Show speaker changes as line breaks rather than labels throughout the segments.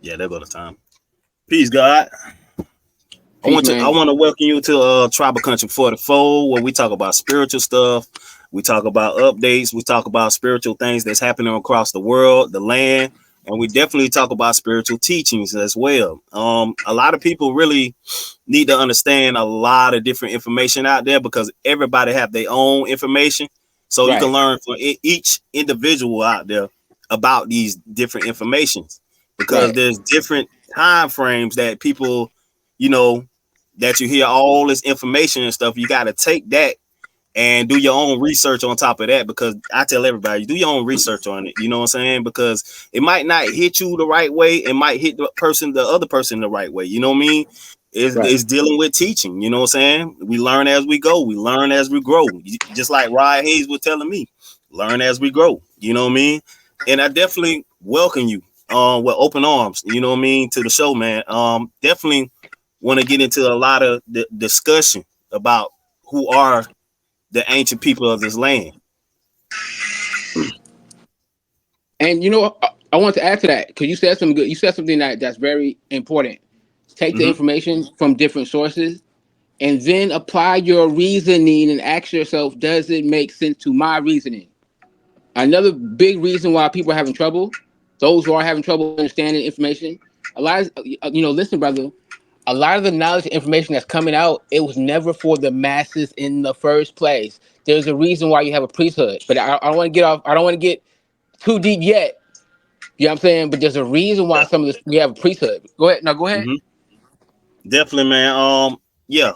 Yeah, there go the time. Peace, God.
Peace,
I
man.
want to welcome you to Tribal Country 44, where we talk about spiritual stuff. We talk about updates. We talk about spiritual things that's happening across the world, the land, and we definitely talk about spiritual teachings as well. A lot of people really need to understand a lot of different information out there because everybody have their own information. So you can
Right,
learn from each individual out there about these different informations because
right.
there's different time frames that people, you know, that you hear all this information and stuff. You got to take that and do your own research on top of that because I tell everybody, do your own research on it. You know what I'm saying? Because it might not hit you the right way. It might hit the other person the right way. You know what I mean?
Right.
It's dealing with teaching. You know what I'm saying? We learn as we go. We learn as we grow. Just like Ryan Hayes was telling me, learn as we grow. You know what I mean? And I definitely welcome you with open arms. You know what I mean? To the show, man. Definitely want to get into a lot of the discussion about who are the ancient people of this land.
And I want to add to that because you said something good. You said something that's very important. Take the
Mm-hmm.
information from different sources and then apply your reasoning and ask yourself, does it make sense to my reasoning? Another big reason why people are having trouble, those who are having trouble understanding information, a lot of, listen, brother, a lot of the knowledge and information that's coming out, it was never for the masses in the first place. There's a reason why you have a priesthood, but I don't want to get off. I don't want to get too deep yet. You know what I'm saying? But there's a reason why
Yeah.
some of this we have a priesthood. Go ahead. Now go ahead.
Mm-hmm. Definitely, man. Yeah.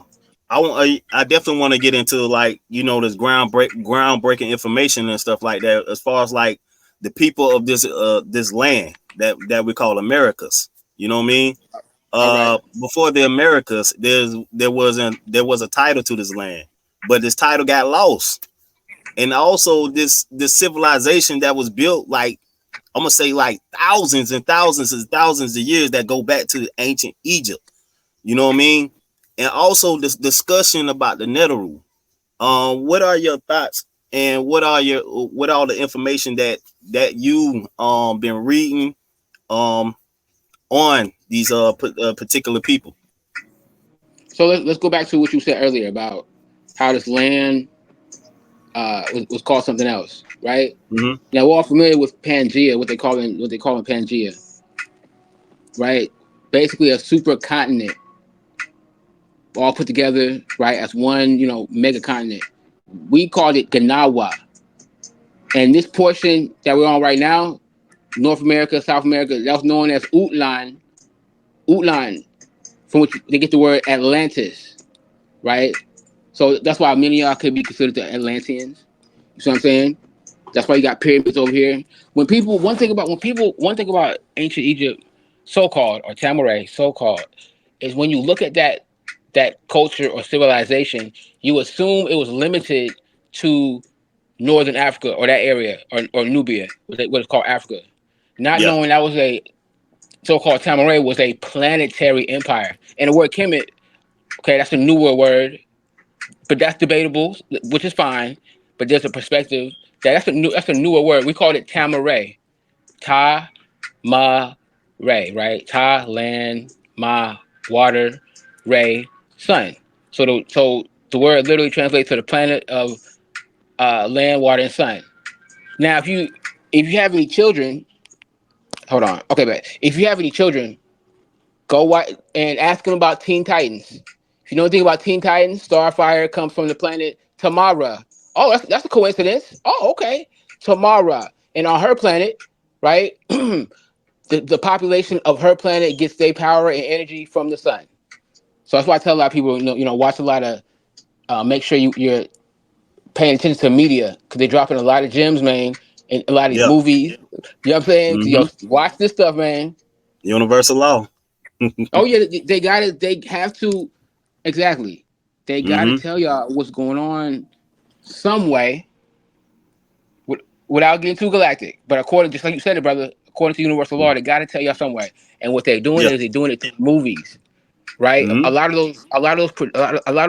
I definitely want to get into like this groundbreaking information and stuff like that as far as like the people of this land that we call Americas. You know what I mean?
All right.
Before the Americas, there was a title to this land, but this title got lost, and also this civilization that was built like I'm gonna say like thousands and thousands and thousands of years that go back to ancient Egypt. You know what I mean? And also this discussion about the Netherru. What are your thoughts and what all the information that you been reading um on these particular people?
So let's go back to what you said earlier about how this land was called something else, right?
Mm-hmm.
Now we're all familiar with Pangea, what they call in Pangea, right? Basically a supercontinent all put together, right, as one, mega continent. We called it Ganawa. And this portion that we're on right now, North America, South America, that was known as Utlan, from which they get the word Atlantis, right? So that's why many of y'all could be considered the Atlanteans. You see what I'm saying? That's why you got pyramids over here. One thing about ancient Egypt, so called, or Tamaray, so called, is when you look at that culture or civilization, you assume it was limited to northern Africa or that area or Nubia, what is called Africa. Not
Yeah.
knowing that was a so-called Tamaray was a planetary empire. And the word Kemet, okay, that's a newer word, but that's debatable, which is fine. But there's a perspective that's a newer word. We called it Tamaray. Ta Ma Ray, right? Ta land ma water ray sun. So the word literally translates to the planet of land, water, and sun. Now, if you have any children, hold on. Okay, but if you have any children, go and ask them about Teen Titans. If you know anything about Teen Titans, Starfire comes from the planet Tamara. Oh, that's a coincidence. Oh, okay. Tamara. And on her planet, right? The population of her planet gets their power and energy from the sun. So that's why I tell a lot of people, watch a lot of, make sure you're paying attention to media because they're dropping a lot of gems, man, and a lot of these
Yeah.
movies. You know what I'm saying?
Mm-hmm.
Watch this stuff, man.
Universal law.
Oh yeah, they got it. They have to exactly. They got to
Mm-hmm.
tell y'all what's going on some way without getting too galactic. But according, just like you said, it, brother, according to universal law, they got to tell y'all some way. And what they're doing
Yeah.
is they're doing it through movies, right?
Mm-hmm.
A lot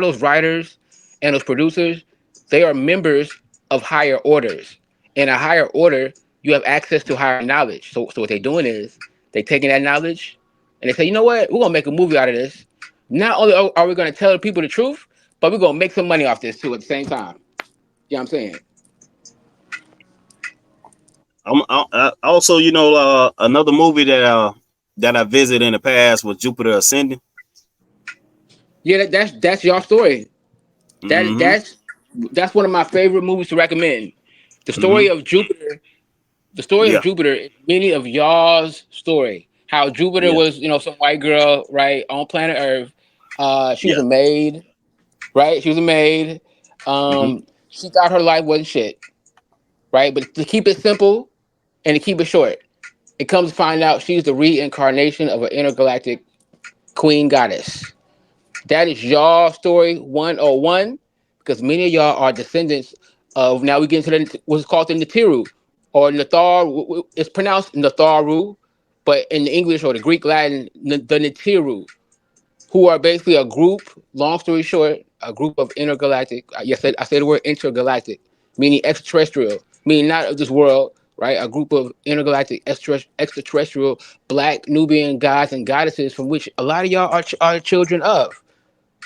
of those writers and those producers, they are members of higher orders. In a higher order, you have access to higher knowledge. So what they're doing is They taking that knowledge and they say, you know what, we're gonna make a movie out of this. Not only are we gonna tell the people the truth, but we're gonna make some money off this too at the same time. You know what I'm saying?
Also, another movie that I visited in the past was Jupiter Ascending.
Yeah, that's your story. That
Mm-hmm.
that's one of my favorite movies to recommend. The
Mm-hmm.
story of Jupiter. The story of
Yeah.
Jupiter is many of y'all's story. How Jupiter
Yeah.
was, some white girl, right, on planet Earth. She was
Yeah.
a maid, right? She was a maid.
Mm-hmm.
She thought her life wasn't shit, right? But to keep it simple and to keep it short, it comes to find out she's the reincarnation of an intergalactic queen goddess. That is y'all story 101, because many of y'all are descendants of. Now we get into what's called the Natiru, or Nathar. It's pronounced Natharu, but in the English or the Greek Latin, the Natiru, who are basically a group. Long story short, a group of intergalactic. Yes, I said the word intergalactic, meaning extraterrestrial, meaning not of this world. Right, a group of intergalactic extraterrestrial black Nubian gods and goddesses, from which a lot of y'all are children of,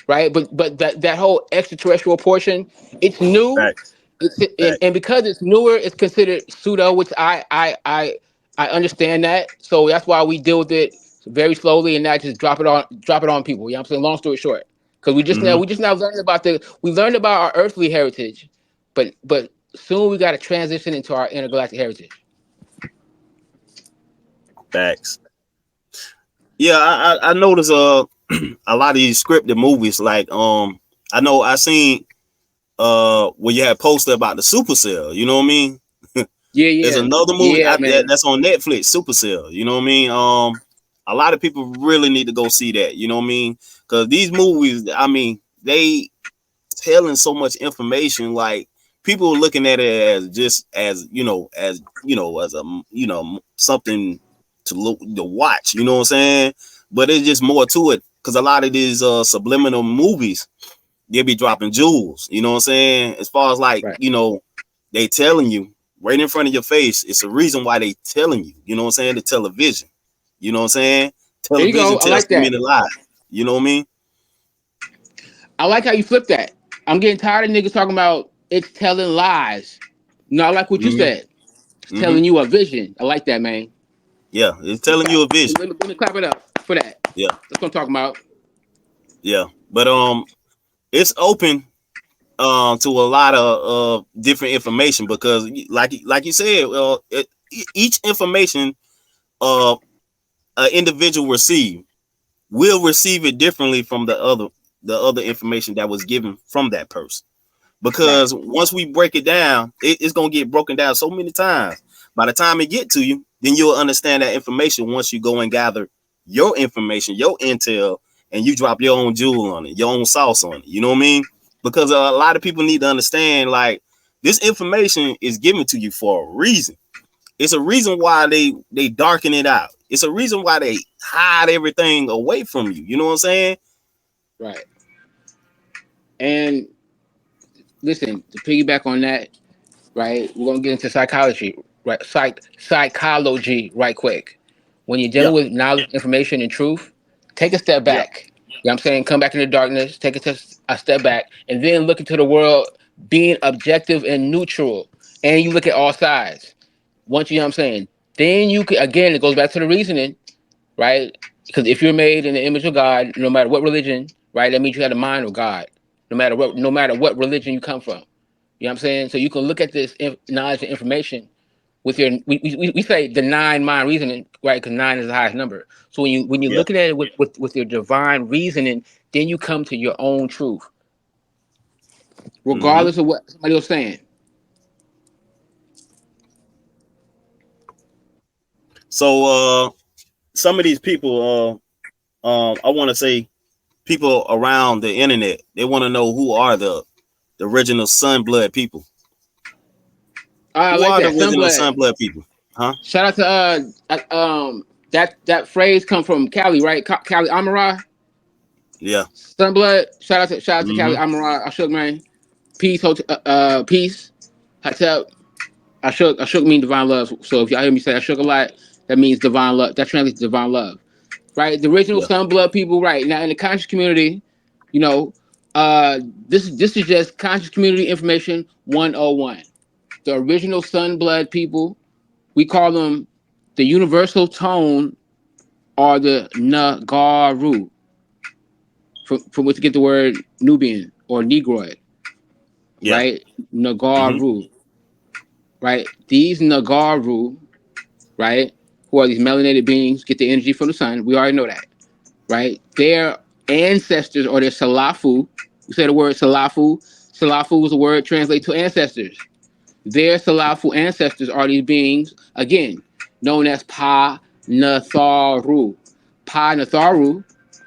right? But that whole extraterrestrial portion, it's new,
Facts. Facts.
and because it's newer, it's considered pseudo, which I understand that. So that's why we deal with it very slowly and not just drop it on people. You know what I'm saying? Long story short, because
Mm-hmm.
we just now learned about we learned about our earthly heritage, but soon we got to transition into our intergalactic heritage.
Facts. Yeah, I noticed a lot of these scripted movies. Like I know I seen where you had posted about the Supercell. You know what I mean?
Yeah,
There's
yeah,
another movie
yeah,
out there
man.
that's on Netflix, Supercell. You know what I mean? A lot of people really need to go see that. You know what I mean? Because these movies, I mean, they telling so much information. Like people are looking at it as just as a something to look to watch. You know what I'm saying? But it's just more to it because a lot of these subliminal movies they'll be dropping jewels. You know what I'm saying? As far as like
Right.
they telling you right in front of your face. It's a reason why they telling you. You know what I'm saying? The television. You know what I'm saying?
There you
Television
go. I
tells
like
too
that.
many lies. You know what I mean?
I like how you flip that. I'm getting tired of niggas talking about it's telling lies. No, I like what you
Mm-hmm.
said. It's
Mm-hmm.
telling you a vision. I like that, man.
Yeah, it's
Let's
telling
clap.
you a vision.
Let me clap it up for that.
Yeah,
That's what I'm talking about.
yeah. But it's open to a lot of different information because like you said, each information uh an individual receive will receive it differently from the other information that was given from that person.
Right.
Because once we break it down, it's gonna get broken down so many times. By the time it get to you, then you'll understand that information once you go and gather your information, your intel, and you drop your own jewel on it, your own sauce on it. You know what I mean? Because a lot of people need to understand, like, this information is given to you for a reason. It's a reason why they darken it out. It's a reason why they hide everything away from you. You know what I'm saying?
Right. And listen, to piggyback on that, right? We're gonna get into psychology, right? Psychology, right quick. When you're dealing
Yeah.
with knowledge, information, and truth, take a step
Yeah.
back. You know what I'm saying? Come back into darkness, take a step back, and then look into the world being objective and neutral. And you look at all sides. Once you know what I'm saying, then you can, again, it goes back to the reasoning, right? Because if you're made in the image of God, no matter what religion, right, that means you have the mind of God. No matter what religion you come from. You know what I'm saying? So you can look at this knowledge and information with your we say the nine mind reasoning, right? Because nine is the highest number. So when you're
Yeah.
looking at it with your divine reasoning, then you come to your own truth,
Mm-hmm.
regardless of what somebody else saying.
So some of these people I want to say people around the internet, they want to know who are the original Sunblood people.
I
Who
like
are the
that.
original
Sunblood.
Sunblood people? Huh?
Shout out to that phrase come from Cali, right? Cali Amara.
Yeah.
Sunblood. Shout out to Cali
Mm-hmm.
Amara. I shook, man. Peace, peace. Hatep. I shook mean divine love. So if y'all hear me say I shook a lot, That means divine love. That translates to divine love, right? The original
Yeah.
sun blood people, right? Now in the conscious community, you know, uh, this is just conscious community information 101. The original sun blood people, we call them the universal tone or the Nagaru, from which we get the word Nubian or Negroid,
Yeah.
right?
Mm-hmm.
Nagaru, right? These Nagaru, right, who are these melanated beings, get the energy from the sun. We already know that, right? Their ancestors or their Salafu, we say the word Salafu. Salafu is a word translated to ancestors. Their Salafu ancestors are these beings, again, known as Pa Natharu. Pa Natharu,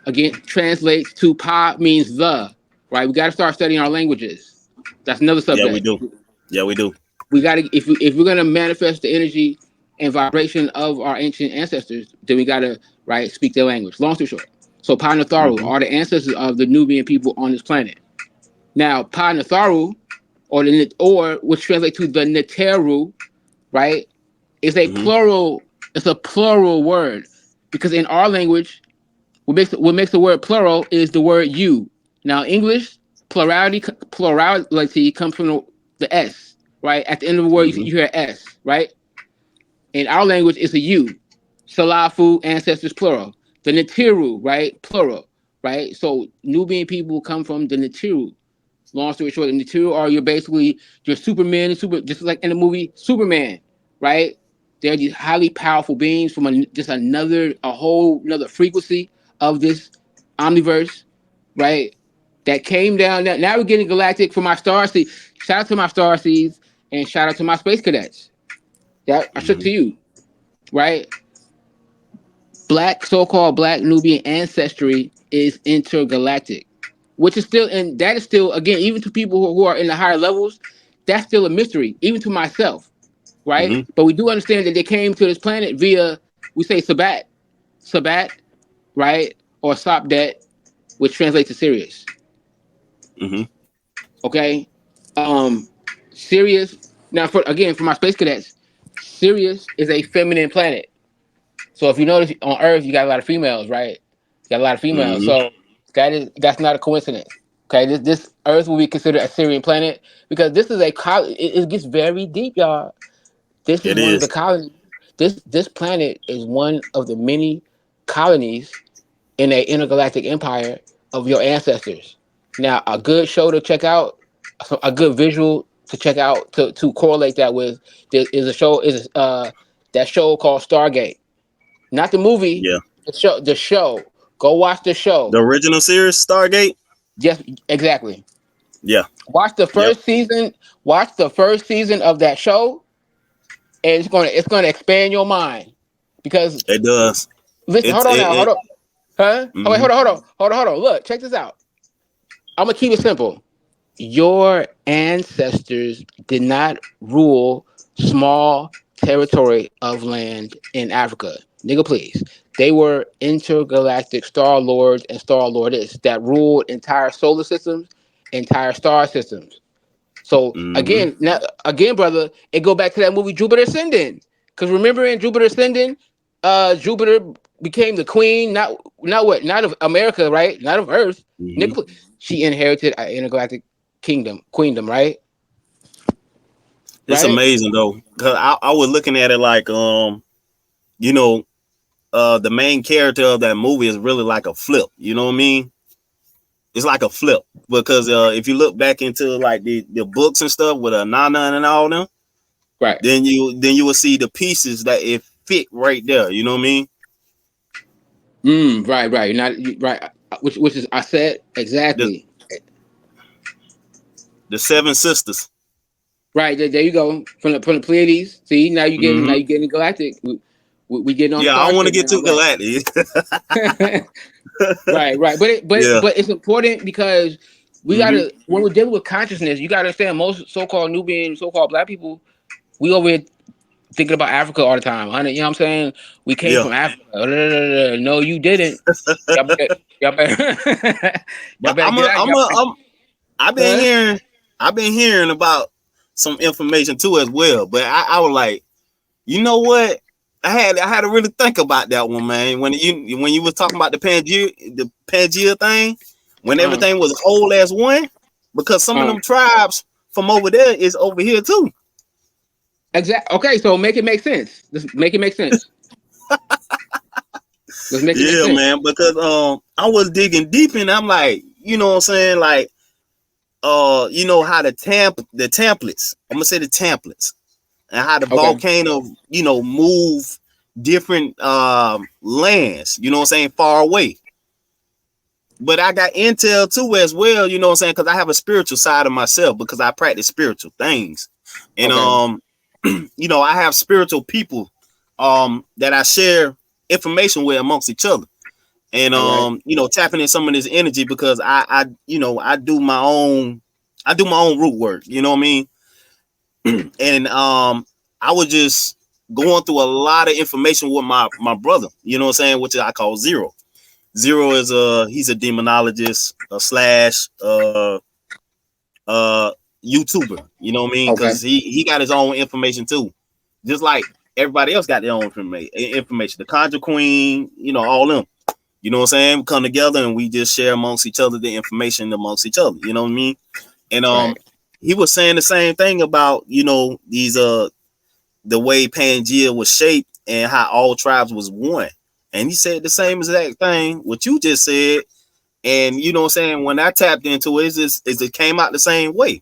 again, translates to Pa means the, right? We got to start studying our languages. That's another
Yeah, we
subject.
do. Yeah, we do.
We got to, if we're going to manifest the energy and vibration of our ancient ancestors, then we got to, right, speak their language. Long story short. So Pa Natharu
Mm-hmm.
are the ancestors of the Nubian people on this planet. Now, Pa Natharu, or which translates to the Neteru, right, is a
Mm-hmm.
plural. It's a plural word because in our language, what makes the word plural is the word you. Now, English plurality comes from the S, right? At the end of the word,
Mm-hmm.
you hear S, right? In our language, it's a you. Salafu ancestors plural. The Natiru, right? Plural, right? So Nubian people come from the Natiru. Long story short, in the two are you're basically your Superman, just like in the movie Superman, right? They're these highly powerful beings from just a whole another frequency of this omniverse, right? That came down. Now we're getting galactic for my star seed. Shout out to my star seeds and shout out to my space cadets. That I shook
Mm-hmm.
to you, right? Black so-called Black Nubian ancestry is intergalactic, which is still, and that is still, again, even to people who are in the higher levels, that's still a mystery, even to myself, right?
Mm-hmm.
But we do understand that they came to this planet via, we say Sabat, right, or Sapdet, which translates to Sirius.
Mm-hmm.
Okay, um, Sirius. Now, for my space cadets, Sirius is a feminine planet. So if you notice on Earth, you got a lot of females, right? You got a lot of females.
Mm-hmm.
So that's not a coincidence. Okay, this Earth will be considered a Syrian planet because this is it gets very deep, y'all. This is
It
one of the
is.
colonies. This planet is one of the many colonies in a intergalactic empire of your ancestors. Now, a good show to check out, a good visual to check out to correlate that with that show called Stargate. Not the movie,
Yeah.
the show. The show. Go watch the show.
The original series, Stargate.
Yes, exactly.
Yeah.
Watch the
Yep.
first season. Watch the first season of that show, and it's gonna expand your mind. Because
It does.
listen,
It's
hold on
it.
now, hold
it
on, huh? Oh wait,
mm-hmm.
hold on. Look, check this out. I'm gonna keep it simple. Your ancestors did not rule small territory of land in Africa. Nigga, please. They were intergalactic star lords and star lordess that ruled entire solar systems, entire star systems. So
Mm-hmm.
again, brother, it go back to that movie Jupiter Ascending. Because remember in Jupiter Ascending, Jupiter became the queen, not of America, right? Not of Earth.
Mm-hmm.
Nigga, she inherited an intergalactic queendom, right?
It's
Right?
amazing though, cause I was looking at it like you know, the main character of that movie is really like a flip. You know what I mean? It's like a flip because if you look back into like the books and stuff with a Nana and all them,
Right.
then you will see the pieces that it fit right there. You know what I mean?
Right. Not right. Which is I said
The
exactly.
the seven sisters.
Right there you go from the Pleiades. See now
Mm-hmm.
you getting galactic. We getting on the
Yeah, I don't want to
starship
get
now,
too
right?
galactic.
Right.
Yeah.
But it's important because we
Mm-hmm.
gotta when we're dealing with consciousness, you gotta understand most so-called Nubian, so-called Black people, we over here thinking about Africa all the time. Honey, you know what I'm saying? We came
Yeah.
from Africa. No, you didn't. Y'all better, y'all better, y'all
But
better get out. Y'all better,
I've been
huh?
hearing about some information too as well. But I was like, you know what? I had to really think about that one, man. When you was talking about the Pangea thing, when
Uh,
everything was whole as one, because some of
uh,
them tribes from over there is over here too.
exact. Okay, so make it make sense. Let's make it make sense. Let's make it make
Yeah,
sense.
man. Because I was digging deep and I'm like, you know what I'm saying, like you know how the templates. I'm gonna say the templates and how the
Okay.
volcano, move different lands. You know what I'm saying, far away. But I got intel too as well, you know what I'm saying? Because I have a spiritual side of myself because I practice spiritual things. And
Okay.
I have spiritual people that I share information with amongst each other. And
All right.
tapping in some of this energy because I do my own root work, you know what I mean? And I was just going through a lot of information with my brother, you know what I'm saying, which I call Zero. Zero is he's a demonologist, a slash uh YouTuber. You know what I mean?
Okay.
Because he got his own information too, just like everybody else got their own information. The Conjure Queen, all them. You know what I'm saying? We come together and we just share amongst each other the information amongst each other. You know what I mean? And
Right.
he was saying the same thing about these the way Pangea was shaped and how all tribes was one. And he said the same exact thing what you just said. And you know what I'm saying? When I tapped into it, it came out the same way.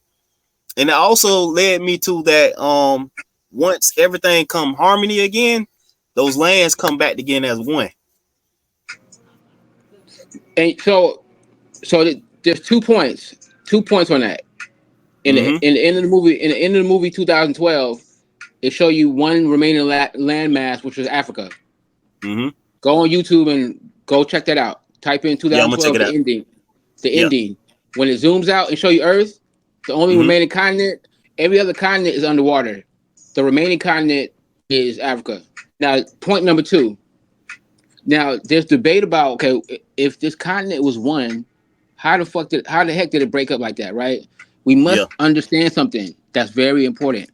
And it also led me to that once everything come harmony again, those lands come back again as one.
And there's 2 points. 2 points on that.
Mm-hmm.
In the end of the movie, 2012, it show you one remaining landmass, which was Africa.
Mm-hmm.
Go on YouTube and go check that out. Type in
Yeah, I'm gonna check
2012,
it out.
the ending. The
Yeah.
ending. When it zooms out and show you Earth, the only
Mm-hmm.
remaining continent, every other continent is underwater. The remaining continent is Africa. Now, point number two. Now, there's debate about, okay, if this continent was one, how the heck did it break up like that, right? We
Yeah.
must understand something that's very important.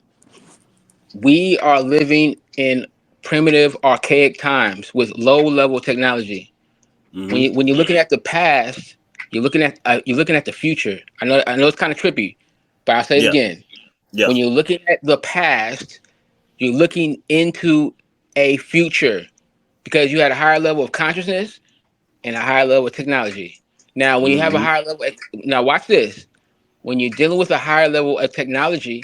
We are living in primitive, archaic times with low level technology.
Mm-hmm.
When you're looking at the past, you're looking at the future. I know it's kind of trippy, but I'll say it
Yeah.
again.
Yeah.
When you're looking at the past, you're looking into a future because you had a higher level of consciousness and a higher level of technology. Now, when you have a
Mm-hmm.
higher level, now watch this. When you're dealing with a higher level of technology,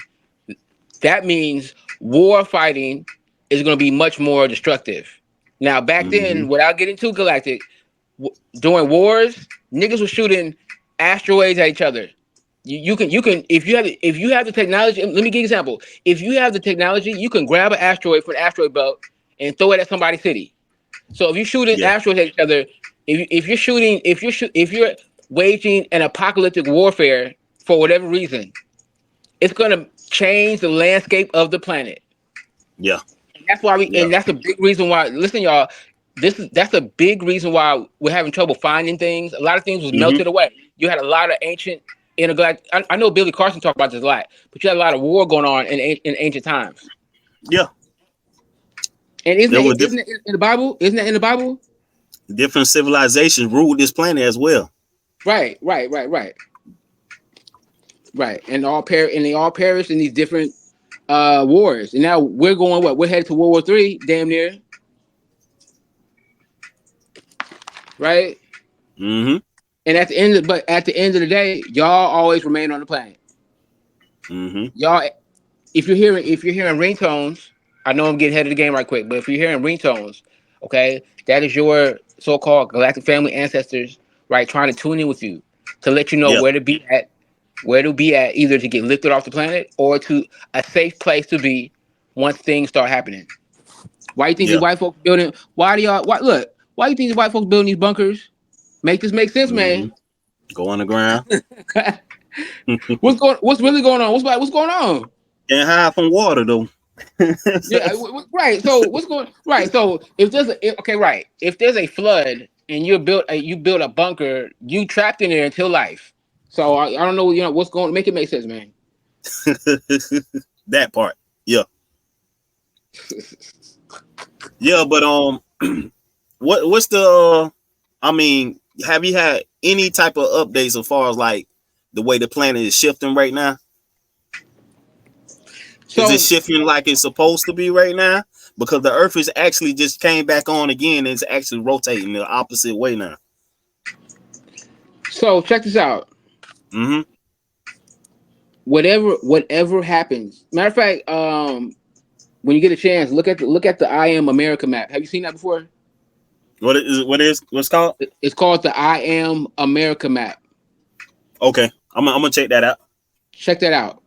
that means war fighting is going to be much more destructive. Now, back
Mm-hmm.
then, without getting too galactic, during wars, niggas was shooting asteroids at each other. You can if you have the technology. Let me give you an example. If you have the technology, you can grab an asteroid from an asteroid belt and throw it at somebody's city. So if you're shooting
Yeah.
asteroids at each other, if you're waging an apocalyptic warfare for whatever reason, it's gonna change the landscape of the planet.
Yeah. Yeah.
And that's a big reason why. Listen, y'all, that's a big reason why we're having trouble finding things. A lot of things was
Mm-hmm.
melted away. You had a lot of ancient intergalactic. I know Billy Carson talked about this a lot, but you had a lot of war going on in ancient times.
Yeah.
And
There were
isn't it in the Bible? Isn't that in the Bible?
different civilizations ruled this planet as well.
Right, right, right, right, right. And they all perished in these different wars. And now we're going what? We're headed to World War III, damn near, right?
Mm-hmm.
But at the end of the day, y'all always remain on the planet.
Mm-hmm.
Y'all, if you're hearing ringtones, I know I'm getting ahead of the game right quick, but if you're hearing ringtones, okay, that is your so-called galactic family ancestors, right, trying to tune in with you to let you know
Yeah.
where to be at, either to get lifted off the planet or to a safe place to be once things start happening. Why you think these
Yeah.
white folks building? Why do y'all? Why look? Why you think these white folks building these bunkers? Make this make sense,
Mm-hmm.
man.
Go on the ground.
What's really going on? What's going on?
Can't hide from water though.
Yeah, right. So what's going right? So okay, right. If there's a flood and you built a bunker, you trapped in there until life. So I don't know, what's going. Make it make sense, man.
That part. Yeah. Yeah, but what's the? I mean, have you had any type of updates as far as like the way the planet is shifting right now? Is it
So
shifting like it's supposed to be right now? Because the Earth is actually just came back on again and it's actually rotating the opposite way now.
so check this out.
Mm-hmm.
Whatever happens. Matter of fact, when you get a chance, look at the I Am America map. Have you seen that before?
What's called?
It's called the I Am America map.
Okay, I'm gonna check that out.
Check that out.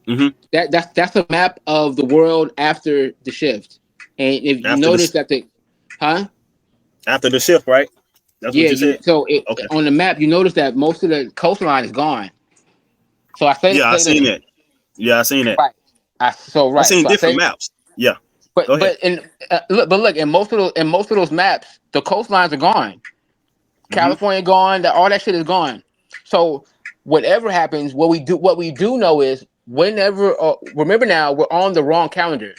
Mm-hmm.
That's a map of the world after the shift. And if you
After
notice
the
that huh?
after the shift, right? That's what
Yeah,
you
you
said.
so
Okay.
on the map you notice that most of the coastline is gone. So I say to
Yeah, I
say
seen
this
that. Yeah, I seen that.
right.
I seen
So I
different
say
maps. Yeah.
but
Go ahead.
but in look in most of those maps the coastlines are gone.
Mm-hmm.
California gone. All that shit is gone. So whatever happens, what we do know is whenever. Remember now, we're on the wrong calendar,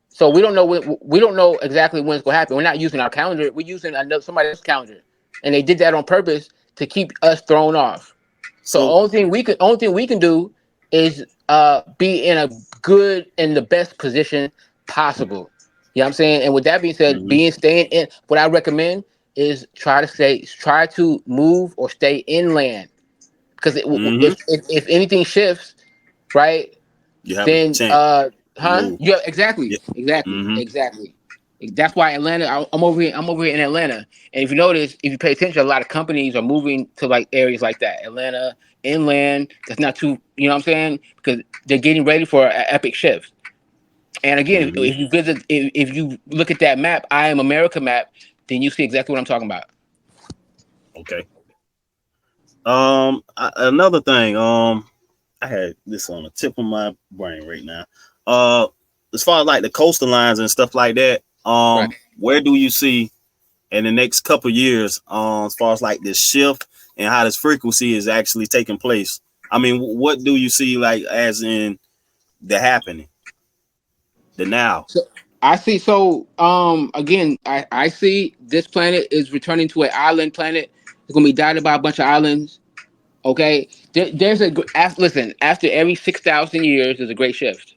so we don't know exactly when it's gonna happen. We're not using our calendar. We're using another somebody else's calendar, and they did that on purpose to keep us thrown off. So
So.
only thing we can do is be in the best position possible. You know what I'm saying? And with that being said,
Mm-hmm.
being staying in what I recommend is try to move or stay inland because
Mm-hmm.
if anything shifts, right,
You have a
then
chance to
huh?
move.
Yeah,
Yeah.
exactly,
Mm-hmm.
exactly. That's why Atlanta. I'm over here. I'm over here in Atlanta, and if you notice, if you pay attention, a lot of companies are moving to like areas like that, Atlanta inland. That's not too, you know what I'm saying? Because they're getting ready for an epic shift. And again,
Mm-hmm.
if you look at that map, I Am America map, then you see exactly what I'm talking about.
Okay. Another thing. I had this on the tip of my brain right now. Uh, as far as like the coastal lines and stuff like that.
Right.
Where do you see in the next couple years? As far as like this shift and how this frequency is actually taking place. I mean, what do you see like as in the happening, the now?
So I see. So again, I see this planet is returning to an island planet. It's gonna be dotted by a bunch of islands. Okay, there's listen. After every 6,000 years, there's a great shift.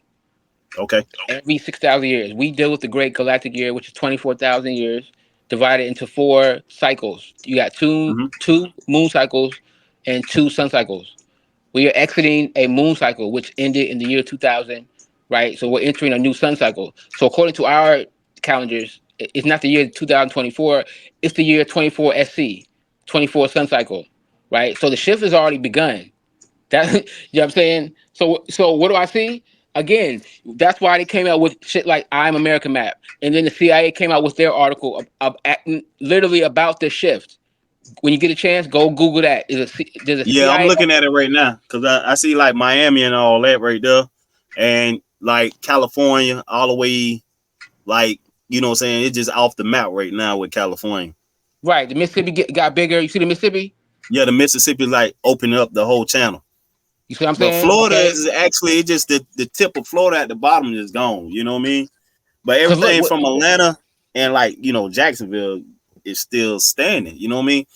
Okay.
Every 6,000 years, we deal with the great galactic year, which is 24,000 years, divided into four cycles. You got
Mm-hmm.
two moon cycles and two sun cycles. We are exiting a moon cycle, which ended in the year 2000, right? So we're entering a new sun cycle. So according to our calendars, it's not the year 2024, it's the year 24 SC, 24 sun cycle, right? So the shift has already begun. That you know what I'm saying? So what do I see? Again, that's why they came out with shit like I'm America Map. And then the CIA came out with their article literally about the shift. When you get a chance, go Google that. There's a
Yeah, I'm
CIA.
looking at it right now because I see like Miami and all that right there, and like California all the way, like you know what I'm saying. It's just off the map right now with California.
Right, the Mississippi got bigger. You see the Mississippi?
Yeah, the Mississippi like opening up the whole channel,
You see what I'm
but
saying?
Florida
Okay.
is actually it's just the tip of Florida at the bottom is gone. You know what I mean? But
Cause look,
everything from Atlanta and like Jacksonville is still standing. You know what I mean?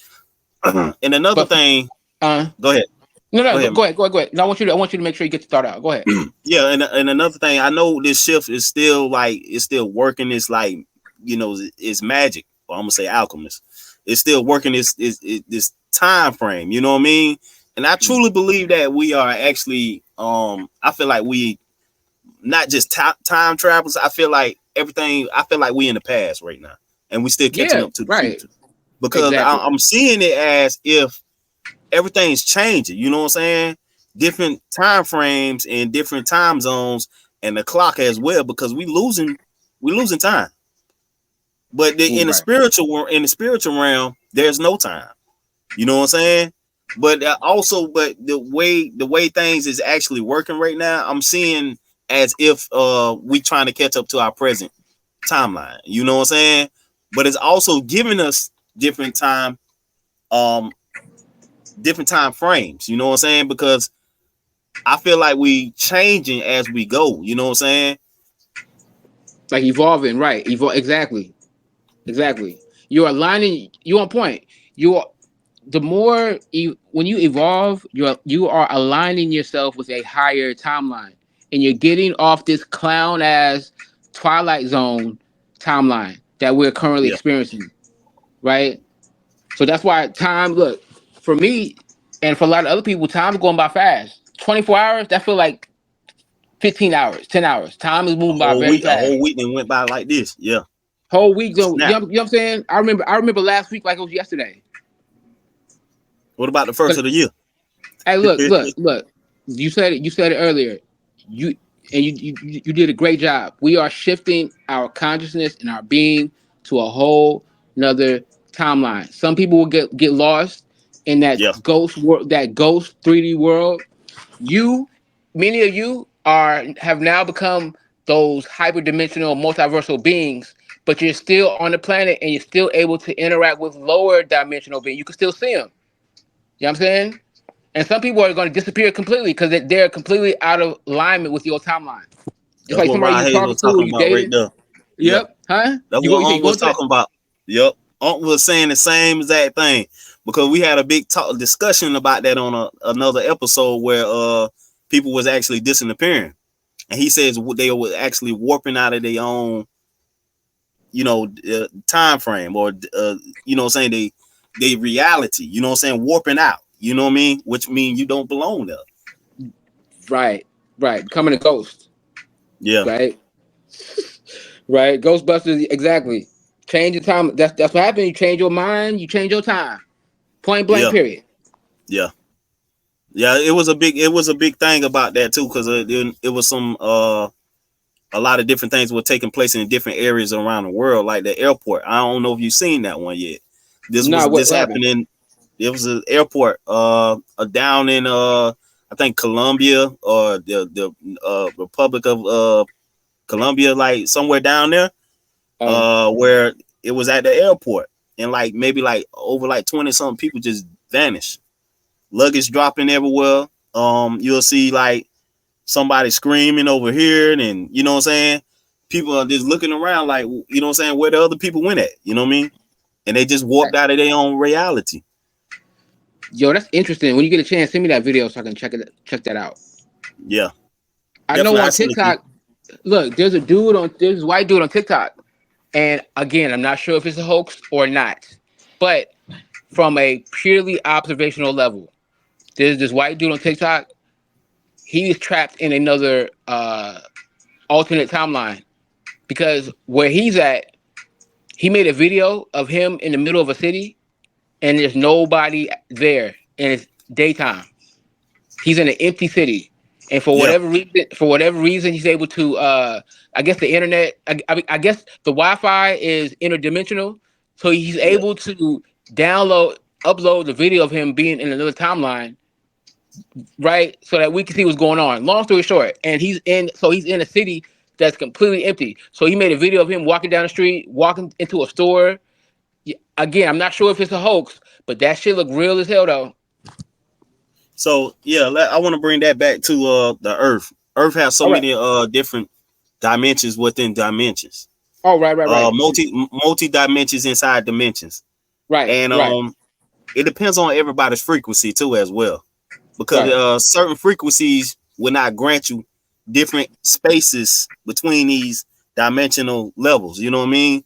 And another
but
thing,
uh,
go ahead,
no,
go
no,
ahead.
go ahead, go ahead, go ahead. No, I want you to make sure you get the start out. Go ahead.
Yeah, and another thing, I know this shift is still like it's still working. It's like it's magic. Or I'm gonna say alchemist. It's still working this time frame. You know what I mean? And I
Mm.
truly believe that we are actually. I feel like we not just time travelers. I feel like everything. I feel like we in the past right now, and we still catching
Yeah,
up to the
right.
future because
Exactly.
I'm seeing it as if everything's changing. You know what I'm saying? Different time frames and different time zones, and the clock as well because we losing time. But in the
Right.
spiritual realm, there's no time. You know what I'm saying? But also, but the way things is actually working right now, I'm seeing as if we trying to catch up to our present timeline. You know what I'm saying? But it's also giving us different time um different time frames. You know what I'm saying? Because I feel like we changing as we go. You know what I'm saying?
Like evolving, right? Exactly. Exactly. You're aligning. You on point. You are the more when you evolve, you are aligning yourself with a higher timeline, and you're getting off this clown ass Twilight Zone timeline that we're currently
Yeah.
experiencing. Right. So that's why time. Look, for me, and for a lot of other people, time's going by fast. 24 hours. That feel like 15 hours, 10 hours. Time is moving by very
A
fast.
whole week then went by like this. Yeah.
Whole week,
Snap.
you know what I'm saying? I remember last week like it was yesterday.
What about the first
'Cause,
of the year?
hey, look. You said it earlier. You you did a great job. We are shifting our consciousness and our being to a whole another timeline. Some people will get lost in that
Yeah.
ghost world, that ghost 3D world. You, many of you have now become those hyperdimensional, multiversal beings, but you're still on the planet and you're still able to interact with lower dimensional beings. You can still see them. You know what I'm saying? And some people are going to disappear completely because they're completely out of alignment with your timeline. Just
That's
like
what
somebody
Rod
you
Hayes
talking
was
to or
talking
you
about right
dating.
there. Yeah.
Yep. Huh?
That's
You go. You
what
say
Unc
you
was
going to that?
talking about. Yep. Unc was saying the same exact thing because we had a big talk discussion about that on another episode where people was actually disappearing, and he says they were actually warping out of their own, time frame, or saying they reality. You know what I'm saying, warping out. You know what I mean, which means you don't belong there.
Right. Right. Becoming a ghost.
Yeah.
Right. Right. Ghostbusters. Exactly. Change your time. That's what happened. You change your mind. You change your time. Point blank.
Yeah.
Period.
Yeah. Yeah. It was a big thing about that too, because it was some a lot of different things were taking place in different areas around the world, like the airport. I don't know if you've seen that one yet. This
Nah.
was
What
this
happened?
happening. It was an airport down in I think Colombia, or the Republic of Colombia, like somewhere down there,
Oh.
where it was at the airport, and like maybe like over like 20 something people just vanished, luggage dropping everywhere. You'll see like somebody screaming over here, and you know what I'm saying, people are just looking around like, you know what I'm saying, where the other people went at, you know what I mean, and they just warped out of their own reality.
Yo, that's interesting. When you get a chance, send me that video so I can check that out.
Yeah,
I know
definitely. I
on
seen it.
TikTok. Look, there's this white dude on TikTok, and again, I'm not sure if it's a hoax or not, but from a purely observational level, there's this white dude on TikTok. He's trapped in another alternate timeline because where he's at, he made a video of him in the middle of a city, and there's nobody there, and it's daytime. He's in an empty city, and
Yeah.
for whatever reason, he's able to. I guess the internet. I guess the Wi-Fi is interdimensional, so he's
Yeah.
able to download, upload the video of him being in another timeline, right? So that we can see what's going on. Long story short, and he's in a city that's completely empty. So he made a video of him walking down the street, walking into a store. Again, I'm not sure if it's a hoax, but that shit look real as hell though.
So yeah, I want to bring that back to the Earth. Earth has so
All right.
many different dimensions within dimensions,
Oh, right.
multi dimensions inside dimensions,
Right,
and
right,
it depends on everybody's frequency too as well, because
right,
certain frequencies will not grant you different spaces between these dimensional levels. You know what I mean?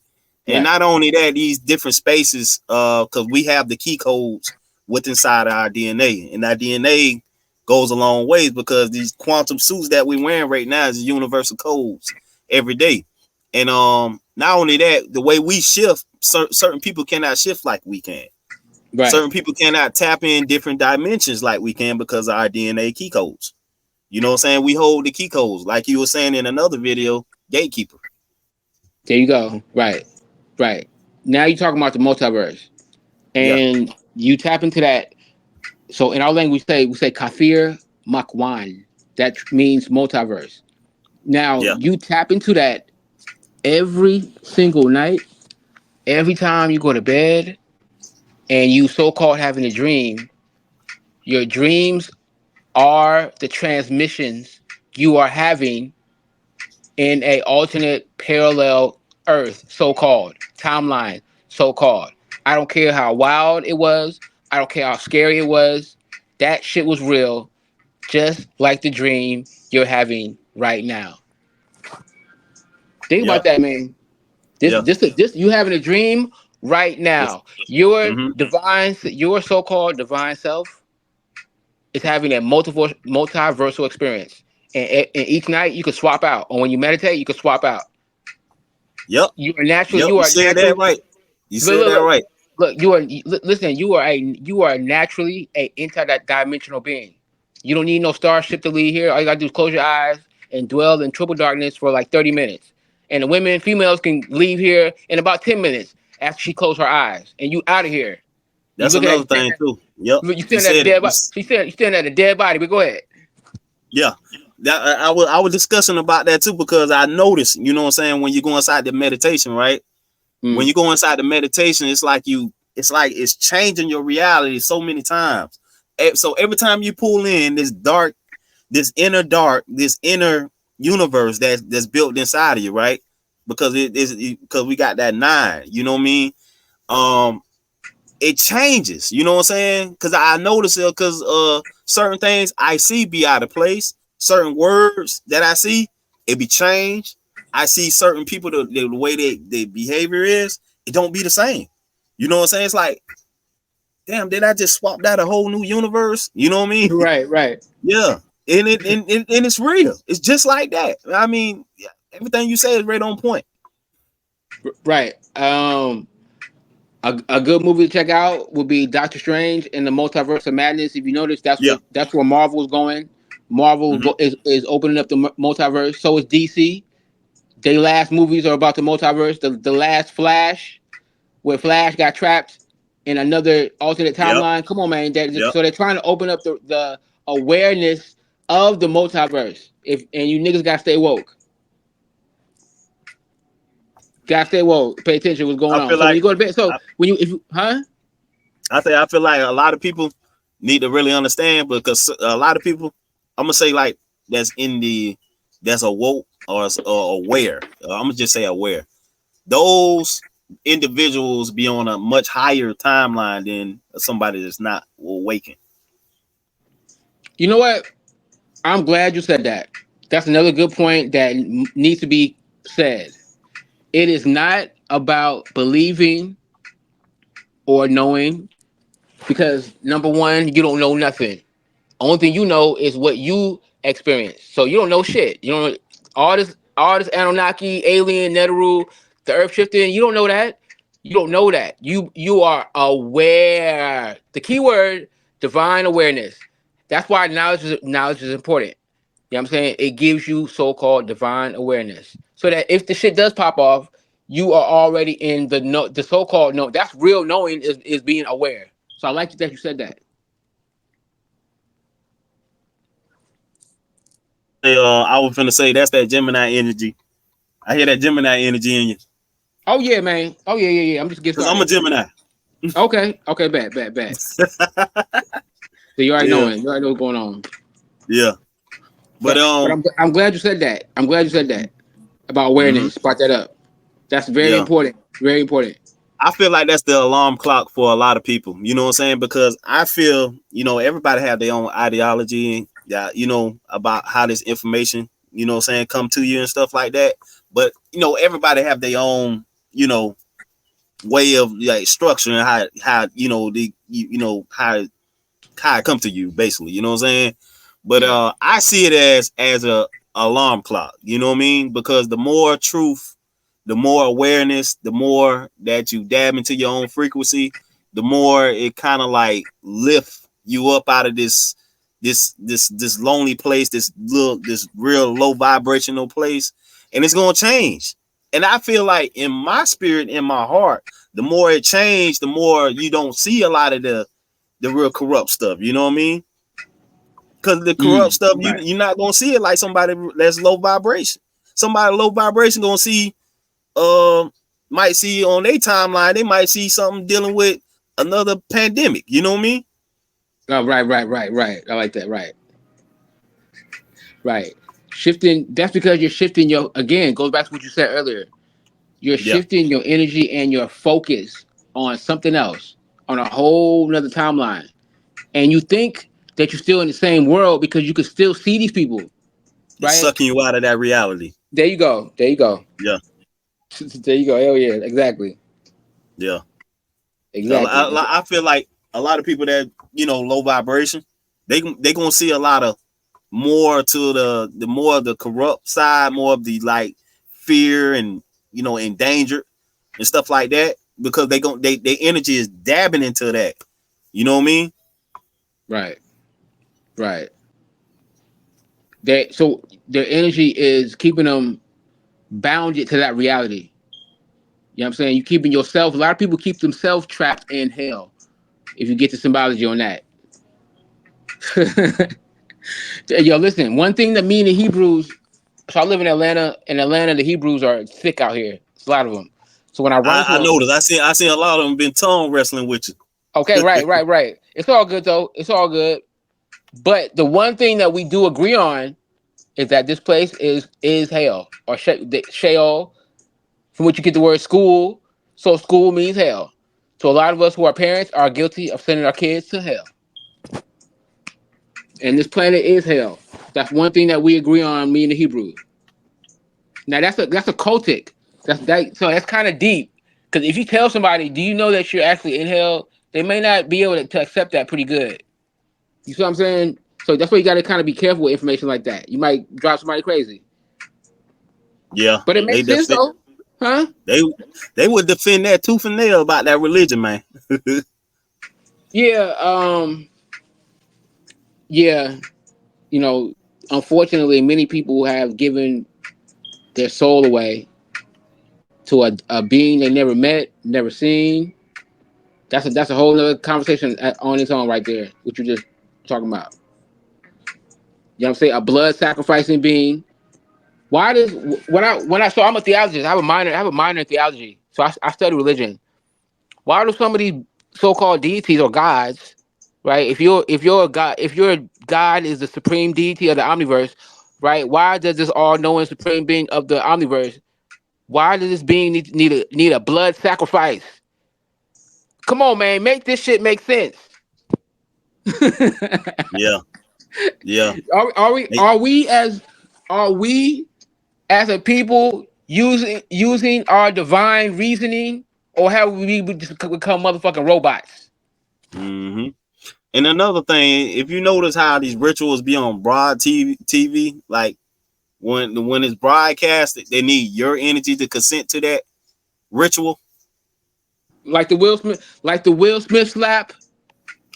And
right.
not only that, these different spaces, because we have the key codes within inside our DNA, and that DNA goes a long ways, because these quantum suits that we're wearing right now is universal codes every day. And not only that, the way we shift, certain people cannot shift like we can.
Right.
Certain people cannot tap in different dimensions like we can because of our DNA key codes. You know what I'm saying? We hold the key codes, like you were saying in another video, gatekeeper.
There you go. Right, right. Now you're talking about the multiverse,
Yeah,
and you tap into that. So in our language, we say kafir makwan. That means multiverse. Now
yeah,
you tap into that every single night, every time you go to bed, and you so-called having a dream. Your dreams are the transmissions you are having in a alternate parallel Earth, so called timeline, so called. I don't care how wild it was. I don't care how scary it was. That shit was real, just like the dream you're having right now. Think
Yep.
about that, man.
Yeah.
This you having a dream right
It's,
now. Your
mm-hmm.
your so-called divine self is having a multiversal experience. And each night you can swap out. Or when you meditate, you can swap out.
Yep.
You are naturally
Yep.
you
You
are
said that
naturally
right. You
look
said
look
that
look
right.
look listen, you are naturally a interdimensional being. You don't need no starship to lead here. All you gotta do is close your eyes and dwell in triple darkness for like 30 minutes. And the females can leave here in about 10 minutes after she closed her eyes. And you out of here. You
That's
looking
another
at
thing too. Yep.
you
You
staring at a
said it.
dead body. You staring at a dead body, but go ahead.
Yeah. That I was discussing about that too because I noticed, you know what I'm saying, when you go inside the meditation, right? When
Mm.
you go inside the meditation, it's like it's changing your reality so many times. So every time you pull in this inner universe that's built inside of you, right? Because because we got that nine, you know what I mean? Um, it changes, you know what I'm saying? Because I notice it because certain things I see be out of place, certain words that I see it be changed. I see certain people the way their behavior is, it don't be the same. You know what I'm saying? It's like, damn, did I just swap out a whole new universe? You know what I mean?
Right, right,
Yeah, and it's real. It's just like that. I mean, yeah, everything you say is right on point.
right. A good movie to check out would be Doctor Strange and the Multiverse of Madness. If you notice,
Yeah.
that's where Marvel's going. Marvel
Mm-hmm.
is opening up the multiverse. So is DC. Their last movies are about the multiverse. The last Flash, where Flash got trapped in another alternate
Yep.
timeline. Come on, man.
Yep.
So they're trying to open up the awareness of the multiverse. If and you niggas gotta stay woke. Gotta stay woke. Pay attention to what's going
I
on.
feel
So when
like
you go to bed, so
I,
when you if you huh?
I feel like a lot of people need to really understand because a lot of people, I'm gonna say like that's in the that's awoke or aware. I'm gonna just say aware. Those individuals be on a much higher timeline than somebody that's not awakened.
You know what? I'm glad you said that. That's another good point that needs to be said. It is not about believing or knowing because number one, you don't know nothing. Only thing you know is what you experience. So you don't know shit. You don't all this Anunnaki, alien, Neteru, the earth shifting, you don't know that. You don't know that. You are aware. The key word, divine awareness. That's why knowledge is important. You know what I'm saying? It gives you so-called divine awareness. So that if the shit does pop off, you are already in the so-called know. That's real knowing is being aware. So I like that you said that.
I was finna say that's that Gemini energy. I hear that Gemini energy in you
Oh yeah, man. Oh yeah, yeah, yeah. I'm just getting
because I'm a
started.
Gemini.
Okay, okay, bet. So you already
Yeah,
know it. You already know what's going on.
yeah. But
But I'm glad you said that. I'm glad you said that about
mhm,
awareness. Brought that up. That's very
yeah.
important. Very important.
I feel like that's the alarm clock for a lot of people. You know what I'm saying? Because I feel, everybody have their own ideology, that about how this information, what I'm saying, come to you and stuff like that. But everybody have their own, you know, way of like structuring how the how it come to you, basically. You know what I'm saying? But
Yeah.
I see it as a alarm clock. You know what I mean? Because the more truth, the more awareness, the more that you dab into your own frequency, the more it kind of like lift you up out of this lonely place, this real low vibrational place, and it's gonna change. And I feel like in my spirit, in my heart, the more it changed, the more you don't see a lot of the real corrupt stuff. You know what I mean? Because the corrupt stuff,
Right.
you're not gonna see it like somebody that's low vibration. Somebody low vibration gonna see, uh, might see on their timeline, they might see something dealing with another pandemic. You know what I mean?
Oh, right. I like that. Right. Right. Shifting. That's because you're shifting your. Again, goes back to what you said earlier. You're
Yeah.
shifting your energy and your focus on something else, on a whole nother timeline. And you think that you're still in the same world because you can still see these people,
It's
right?
sucking you out of that reality.
There you go. There you go.
Yeah.
There you go. Hell yeah. Exactly.
Yeah.
Exactly.
I feel like a lot of people that, low vibration, they gonna see a lot of more to the more of the corrupt side, more of the like fear and and danger and stuff like that, because their energy is dabbing into that. You know what I mean?
Right. Right. So their energy is keeping them bounded to that reality. You know what I'm saying? You keeping yourself. A lot of people keep themselves trapped in hell. If you get the symbology on that. Yo, listen. One thing that me and the Hebrews. So I live in Atlanta. In Atlanta, the Hebrews are sick out here. It's a lot of them. So when I run into
I
them,
noticed. I seen a lot of them been tongue wrestling with
okay,
you.
right, right, right. It's all good though. It's all good. But the one thing that we do agree on is that this place is hell or Sheol, from which you get the word school. So school means hell. So a lot of us who are parents are guilty of sending our kids to hell. And this planet is hell. That's one thing that we agree on, me and the Hebrews. Now that's a cultic. So that's kind of deep. Because if you tell somebody, do you know that you're actually in hell? They may not be able to accept that pretty good. You see what I'm saying? So that's why you got to kind of be careful with information like that. You might drive somebody crazy.
Yeah,
But it
they
makes sense
defend
though, huh?
they they would defend that tooth and nail about that religion, man.
Yeah. Yeah. You know, unfortunately, many people have given their soul away to a being they never met, never seen. That's a whole other conversation on its own right there, what you just talking about. You know what I'm saying? A blood sacrificing being. Why does when I so I'm a theologist. I have a minor in theology. So I study religion. Why do some of these so-called deities or gods, right? If you're a god, if your God is the supreme deity of the omniverse, right? Why does this all-knowing supreme being of the omniverse? Why does this being need a blood sacrifice? Come on, man, make this shit make sense.
Yeah, yeah.
are, are we
They,
are we as are we as a people using our divine reasoning, or have we just become motherfucking robots?
hmm And another thing, if you notice how these rituals be on broad TV, like when it's broadcast, they need your energy to consent to that ritual.
Like the Will Smith slap.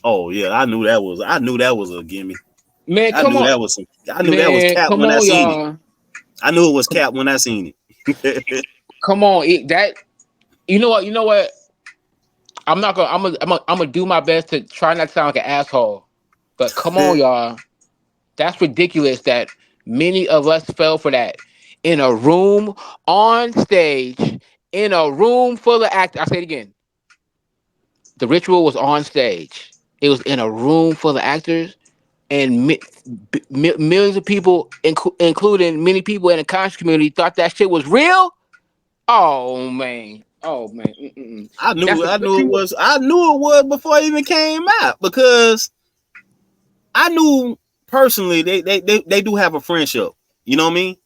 Oh yeah, I knew that was a gimme.
Man,
I
come
knew
on.
that was I knew that was
Man,
cap
come
when I
on,
seen it.
y'all.
I knew it was cap when I seen it.
Come on. That you know what? You know what? I'm not gonna. I'm gonna do my best to try not to sound like an asshole. But come on, y'all. That's ridiculous. That many of us fell for that in a room on stage, in a room full of actors. I say it again. The ritual was on stage. It was in a room full of actors, and millions of people, including many people in the conscious community, thought that shit was real. Oh man. Oh man. Mm-mm.
I
That's
knew
the
I knew it
ritual.
was I knew it was before it even came out, because I knew personally they do have a friendship. You know what I mean?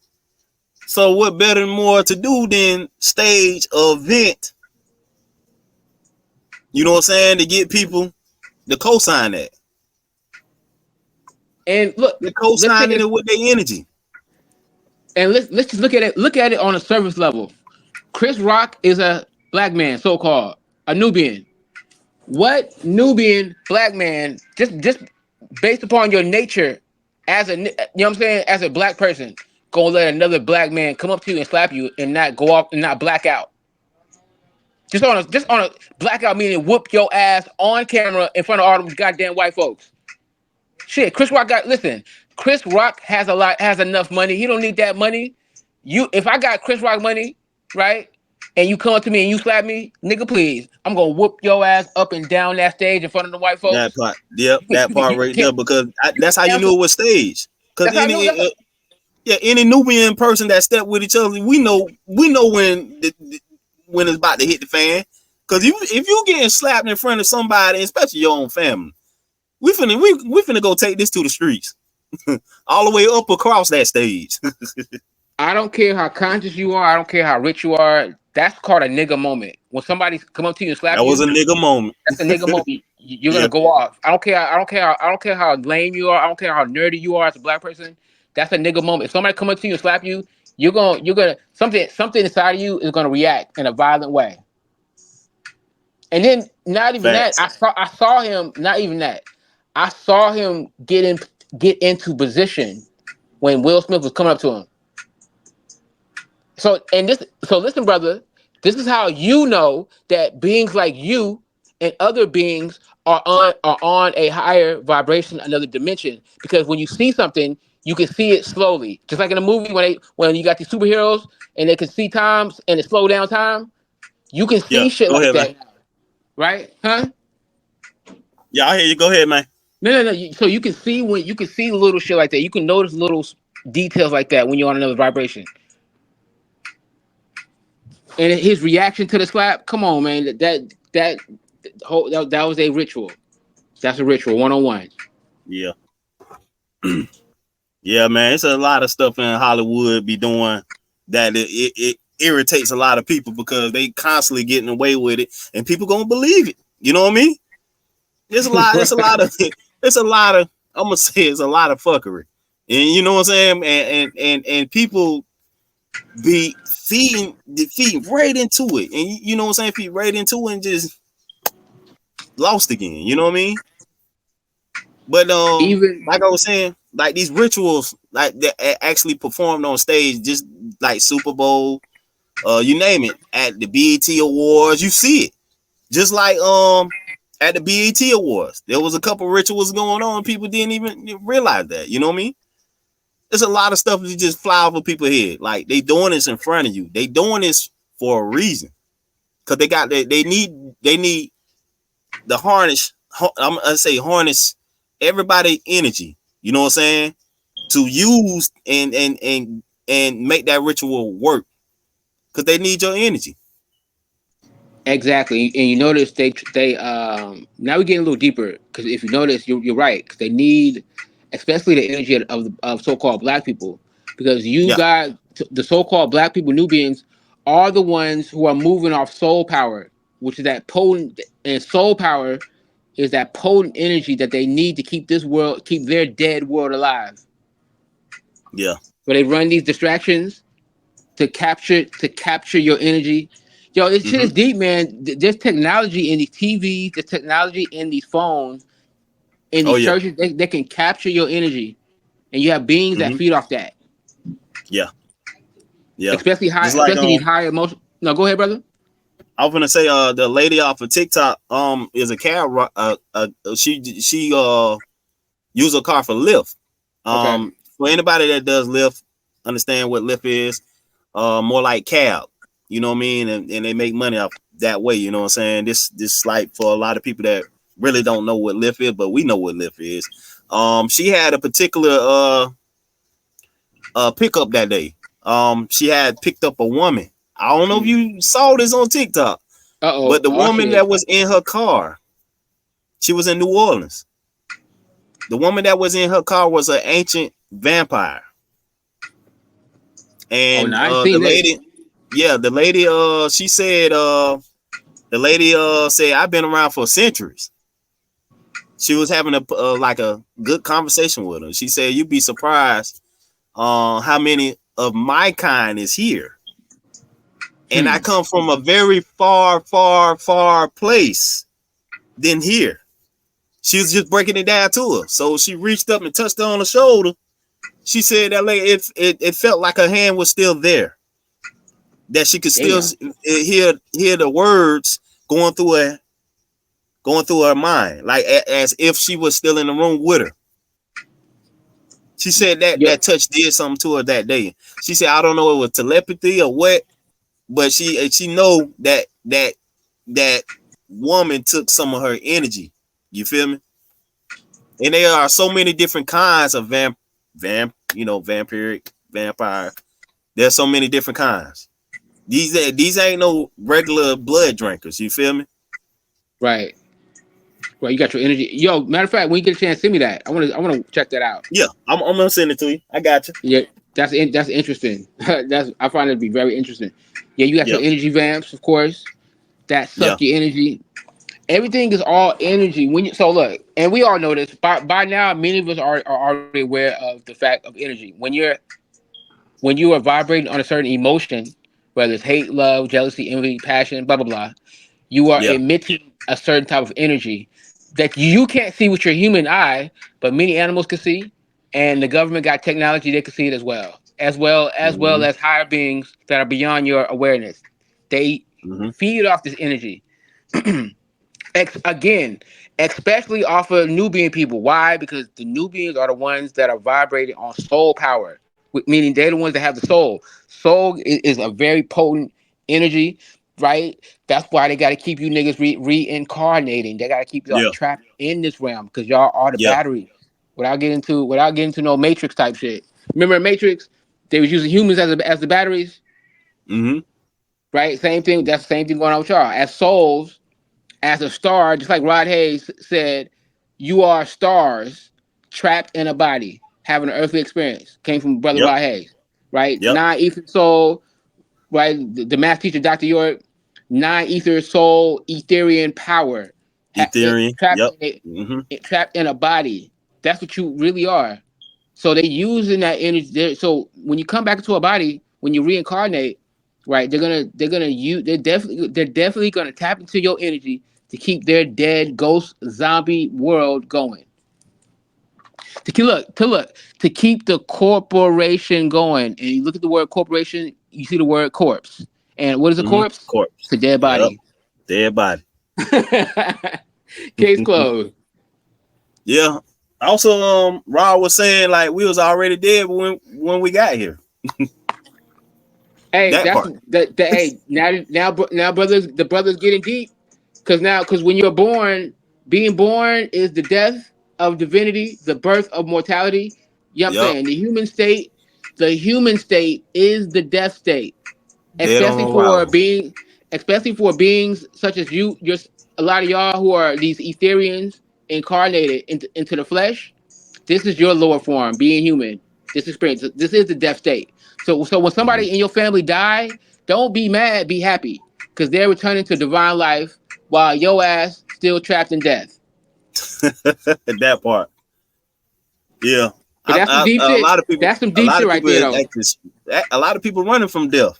So what better and more to do than stage a event, you know what I'm saying, to get people to co-sign that.
And look,
They're
let's take
co-signing
it
it with their energy.
and let's just look at it. Look at it on a surface level. Chris Rock is a black man, so called a Nubian. What Nubian black man, just based upon your nature as you know what I'm saying, as a black person, gonna let another black man come up to you and slap you and not go off and not black out? Just on a blackout, meaning whoop your ass on camera in front of all them goddamn white folks. Shit, Chris Rock got listen. Chris Rock has enough money. He don't need that money. If I got Chris Rock money, right, and you come up to me and you slap me, nigga, please, I'm gonna whoop your ass up and down that stage in front of the white
That
folks.
part, yep, that part
You
right
can't
there, because that's how you
cancel.
knew it was staged. Because
That's how I knew.
yeah, any Nubian person that stepped with each other, we know when when it's about to hit the fan. Cause if you getting slapped in front of somebody, especially your own family, we finna go take this to the streets, all the way up across that stage.
I don't care how conscious you are. I don't care how rich you are. That's called a nigga moment. When somebody come up to you and slap
That was
you,
a nigga moment.
that's a nigga moment. You're
Yeah,
gonna go off. I don't care. I don't care. I don't care how lame you are. I don't care how nerdy you are as a black person. That's a nigga moment. If somebody come up to you and slap you, you're gonna something inside of you is gonna react in a violent way. And then not even that.
facts.
I saw him. Not even that. I saw him get into position when Will Smith was coming up to him. So listen, brother, this is how you know that beings like you and other beings are on a higher vibration, another dimension. Because when you see something, you can see it slowly. Just like in a movie when you got these superheroes and they can see times and it slow down time, you can
Yeah,
see shit
go
like
ahead, man.
that, right? Huh?
Yeah, I hear you. Go ahead, man.
No. So you can see when you can see little shit like that. You can notice little details like that when you're on another vibration. And his reaction to the slap, come on, man. That was a ritual. That's a ritual 101.
Yeah, yeah, man. It's a lot of stuff in Hollywood be doing that it irritates a lot of people because they constantly getting away with it, and people gonna believe it. You know what I mean? It's a lot. It's a lot of. It's a lot of. I'm gonna say it's a lot of fuckery, and you know what I'm saying. And people be feeding right into it, and you know what I'm saying. Feed right into it and just lost again. You know what I mean? But
Even
like I was saying, like these rituals, like that actually performed on stage, just like Super Bowl, you name it, at the BET Awards, you see it. Just like at the BET Awards, there was a couple rituals going on. People didn't even realize that. You know what I mean? There's a lot of stuff that just fly over people's head. Like they doing this in front of you. They doing this for a reason. Cause they need the harness. I'm gonna say harness everybody energy. You know what I'm saying? To use and make that ritual work. Cause they need your energy.
exactly, and you notice they now we're getting a little deeper because if you notice, you're right because they need, especially the energy of so-called black people because you
Yeah,
got the so-called black people, Nubians, are the ones who are moving off soul power, which is that potent and soul power is that potent energy that they need to keep this world, keep their dead world alive.
yeah.
So they run these distractions to capture your energy. Yo, this shit
Mm-hmm.
is deep, man. There's technology in these TVs, there's technology in these phones, in
Oh
these
yeah.
churches. They can capture your energy, and you have beings that
Mm-hmm.
feed off that.
Yeah, yeah.
Especially high,
Just like
especially these higher emotion. No, go ahead, brother.
I was gonna say the lady off of TikTok is a cab she use a car for Lyft.
Okay,
For anybody that does Lyft, understand what Lyft is. More like cab. You know what I mean? And they make money off that way. You know what I'm saying? This like for a lot of people that really don't know what Lyft is, but we know what Lyft is. She had a particular pickup that day. She had picked up a woman. I don't know if you saw this on TikTok, but the
oh, I
woman
see it.
that was in her car, she was in New Orleans. The woman that was in her car was an ancient vampire,
Oh, no,
and
I ain't
the
seen this.
lady, yeah, the lady, she said, the lady said, "I've been around for centuries." She was having a like a good conversation with her. She said, "You'd be surprised how many of my kind is here." And I
Hmm.
come from a very far, far, far place than here. She was just breaking it down to her. So she reached up and touched her on the shoulder. She said that like it felt like her hand was still there, that she could still
Damn.
hear the words going through her mind, like as if she was still in the room with her. She said that
Yo,
that touch did something to her that day. She said, I don't know if it was telepathy or what, but she know that woman took some of her energy. You feel me? And there are so many different kinds of vampiric vampire. There's so many different kinds. These ain't no regular blood drinkers. You feel me?
Right. Right. You got your energy. Yo, matter of fact, when you get a chance, send me that. I want to check that out.
Yeah, I'm gonna send it to you. I got you.
Yeah, that's interesting. That's I find it to be very interesting. Yeah, you got your
Yep.
energy vamps, of course, that
Yeah.
suck your energy. Everything is all energy. When you so look, and we all know this by now. Many of us are already aware of the fact of energy. When you are vibrating on a certain emotion, whether it's hate, love, jealousy, envy, passion, blah blah blah, you are
Yeah.
emitting a certain type of energy that you can't see with your human eye, but many animals can see, and the government got technology they can see it as well
Hmm.
as higher beings that are beyond your awareness. They
Hmm.
feed off this energy. Again, especially off of Nubian people. Why? Because the Nubians are the ones that are vibrating on soul power, meaning they're the ones that have the soul. Soul is a very potent energy, right? That's why they got to keep you niggas reincarnating. They got to keep y'all
Yeah.
trapped in this realm because y'all are the
Yeah.
battery. Without getting to no Matrix type shit. Remember in Matrix, they was using humans as the batteries,
Hmm.
right? Same thing. That's the same thing going on with y'all as souls as a star, just like Rod Hayes said, you are stars trapped in a body, having an earthly experience. Came from Brother
Yep.
Rod Hayes, right?
Yep.
Nine ether soul, right? The math teacher, Dr. York, nine ether soul, Etherian power,
Ethereum.
trapped
Yep.
in
Hmm.
trapped in a body. That's what you really are. So they using that energy. So when you come back into a body, when you reincarnate, right? They're gonna use they're definitely gonna tap into your energy to keep their dead ghost zombie world going. To keep the corporation going. And you look at the word corporation, you see the word corpse. And what is a
Hmm.
corpse?
Corpse.
It's a dead
Yep.
body.
Dead body.
Case closed.
Yeah. Also, Rod was saying like we was already dead when we got here.
Hey,
That
that's
part.
hey now brothers, the brothers getting deep. Because when you're born, being born is the death of divinity, the birth of mortality. You know what I'm
Yep.
saying? The human state is the death state,
Dead on
especially for
arrival.
being, especially for beings such as you. You're a lot of y'all who are these Etherians incarnated into the flesh. This is your lower form, being human. This experience. This is the death state. So when
Mhm.
somebody in your family die, don't be mad, be happy. Because they're returning to divine life while your ass still trapped in death.
That part. Yeah.
But that's some deep
A
shit.
lot of people.
That's some
A
deep
lot
shit
of
right
people.
there though.
A lot of people running from death.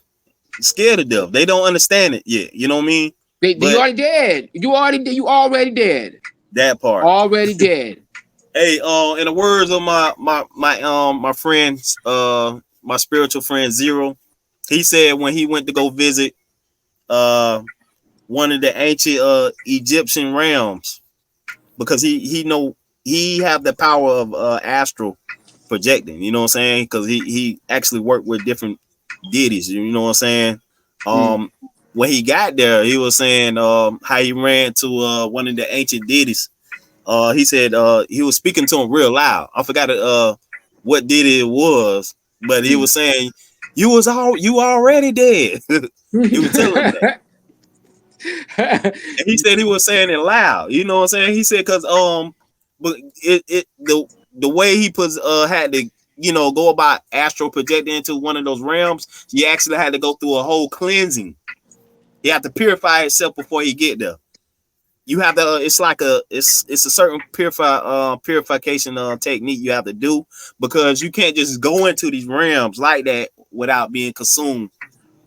Scared of death. They don't understand it yet. You know what I mean?
You
But
already dead. You already dead.
that part.
Already dead.
Hey, in the words of my friends, my spiritual friend Zero, he said when he went to go visit uh one of the ancient Egyptian realms, because he know he have the power of astral projecting. You know what I'm saying? Because he actually worked with different deities. You know what I'm saying?
Mm.
Um, when he got there, he was saying how he ran to one of the ancient deities. He said he was speaking to him real loud. I forgot what deity it was, but he
Mm.
was saying you already dead. He was telling him that. And he said he was saying it loud. You know what I'm saying? He said because but the way he was had to go about astral projecting into one of those realms, you actually had to go through a whole cleansing. He had to purify himself before he get there. You have to. It's like it's a certain purification technique you have to do, because you can't just go into these realms like that without being consumed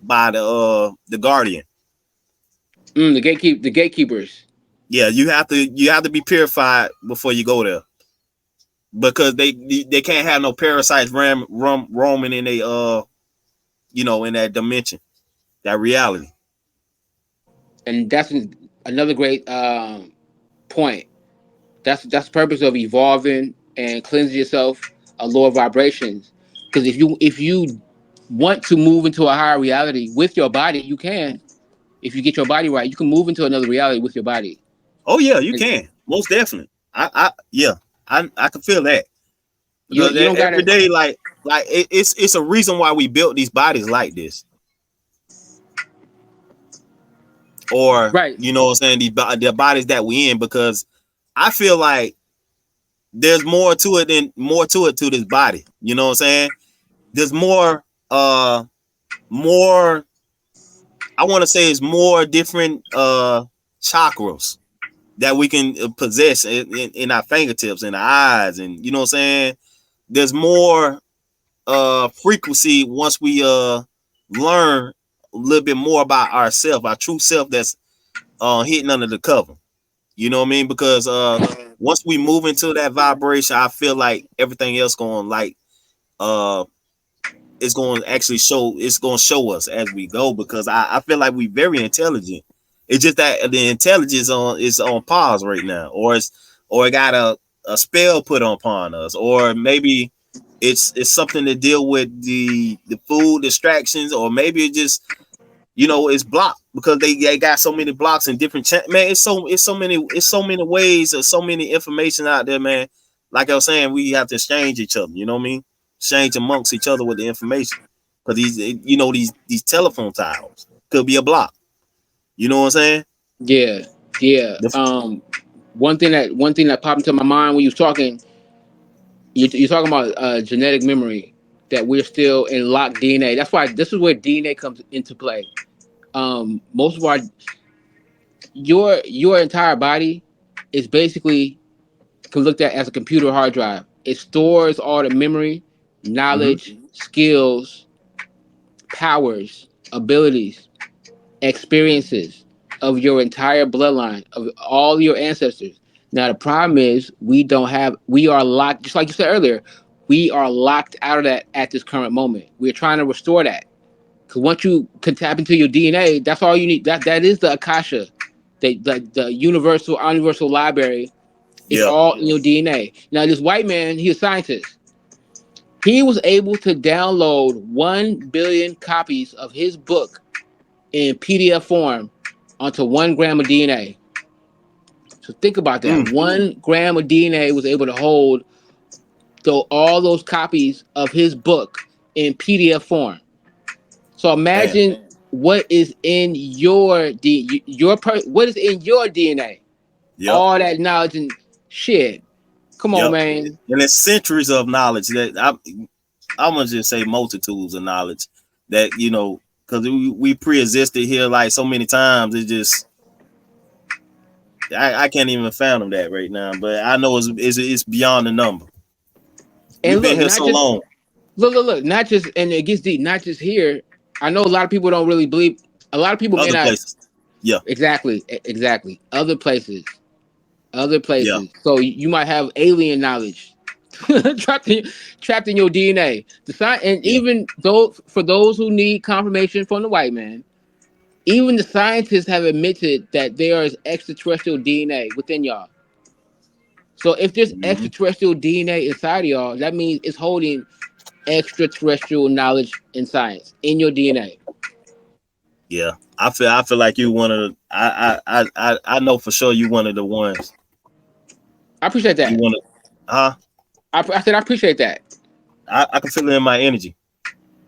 by the guardian.
The gatekeepers.
Yeah, you have to be purified before you go there, because they can't have no parasites roaming in a in that dimension, that reality.
And that's another great point. That's the purpose of evolving and cleansing yourself of lower vibrations. Because if you want to move into a higher reality with your body, you can. If you get your body right, you can move into another reality with your body.
Oh yeah, you
Like,
can, most definitely. I yeah, I can feel that,
you
because
you don't
every
gotta.
day, it's a reason why we built these bodies like this. or
Right.
you know what I'm saying, the bodies that we in, because I feel like there's more to it to this body. You know what I'm saying? There's more I want to say it's more different chakras that we can possess in our fingertips and our eyes, and you know what I'm saying? There's more frequency once we learn a little bit more about ourselves, our true self that's hitting under the cover. You know what I mean? Because once we move into that vibration, I feel like everything else going like uh it's going to actually show, it's going to show us as we go, because I feel like we very intelligent. It's just that the intelligence is on pause right now, or it got a spell put upon us, or maybe it's something to deal with the food distractions, or maybe it just, you know, it's blocked because they got so many blocks and different man. It's so many ways, or so many information out there, man. Like I was saying, we have to exchange each other. You know what I mean? Exchange amongst each other with the information, because these telephone towers could be a block. You know what I'm saying?
Yeah. Yeah.
The,
One thing that popped into my mind when you was talking, you're talking about genetic memory, that we're still in locked DNA. That's why this is where DNA comes into play. Most of our your entire body is basically can looked at as a computer hard drive. It stores all the memory,
mm-hmm.
knowledge, skills, powers, abilities, experiences of your entire bloodline, of all your ancestors. Now the problem is we are locked, just like you said earlier, we are locked out of that at this current moment. We're trying to restore that. Because once you can tap into your DNA, that's all you need. That is the Akasha, the universal library. It's
Yeah.
all in your DNA. Now this white man, he's a scientist. He was able to download 1 billion copies of his book in PDF form onto 1 gram of DNA. So think about that.
Mm,
1 gram of DNA was able to hold all those copies of his book in PDF form. So
man.
imagine what is in what is in your DNA.
Yep.
All that knowledge and shit. Come on,
Yep.
man.
And it's centuries of knowledge that I'm gonna just say multitudes of knowledge that, you know, because we pre-existed here like so many times. It just I can't even fathom that right now. But I know it's beyond the number. We've
And
been
look,
here
not
so
just
long.
look, not just, and it gets deep, not just here. I know a lot of people don't really believe. A lot of people may
Other
not
places. Yeah.
exactly other places,
Yeah.
So you might have alien knowledge trapped in trapped in your DNA. And
Yeah.
even though for those who need confirmation from the white man, even the scientists have admitted that there is extraterrestrial DNA within y'all. So if there's
Hmm.
extraterrestrial DNA inside of y'all, that means it's holding extraterrestrial knowledge and science in your DNA.
Yeah. I feel like you one of the, I know for sure you one of the ones.
I appreciate
You
that.
want to, huh?
I said I appreciate that.
I can feel it in my energy,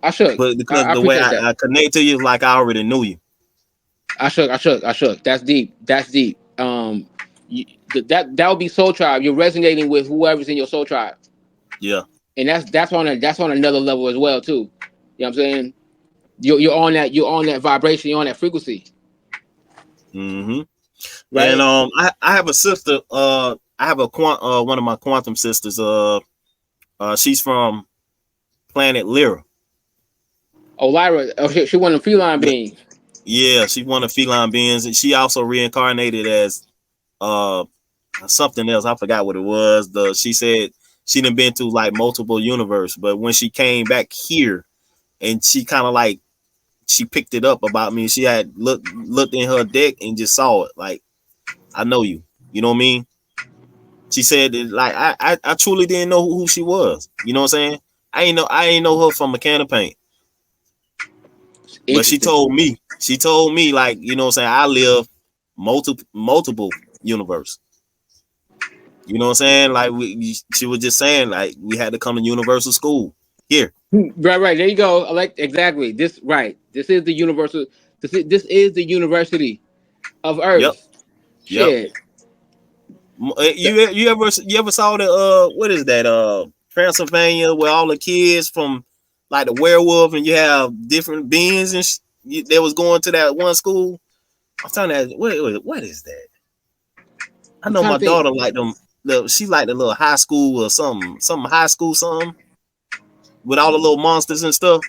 I shook.
but because
I
the way
appreciate that.
I connect to you is like I already knew you.
I shook. I shook. I shook. That's deep. That's deep. You, that would be soul tribe. You're resonating with whoever's in your soul tribe,
Yeah.
and that's on another level as well too. You know what I'm saying? You're on that vibration. You're on that frequency,
Hmm. And
right?
I have a sister. I have one of my quantum sisters. She's from planet Lyra.
Oh, Lyra. Oh, she won a feline being.
Yeah, she's one of feline beings, and she also reincarnated as uh something else. I forgot what it was. She said she done been to like multiple universe, but when she came back here, and she kind of like she picked it up about me. She had looked in her deck and just saw it. Like, I know you. You know what I mean? She said that, like I truly didn't know who she was. You know what I'm saying? I ain't know her from a can of paint. But
Interesting.
she told me, like, you know what I'm saying, I live multiple universe. You know what I'm saying? Like she was just saying, like, we had to come to universal school here.
Right, right. There you go. I like exactly this. Right. This is the universal. This is the university. of
Yep.
Earth.
Yep.
Shit.
You ever saw the what is that Transylvania where all the kids from like the werewolf and you have different beings and they was going to that one school. I'm telling that what is that? I
I'm
know
trying
my
to think.
daughter like them. She like the little high school or something high school something with all the little monsters and stuff.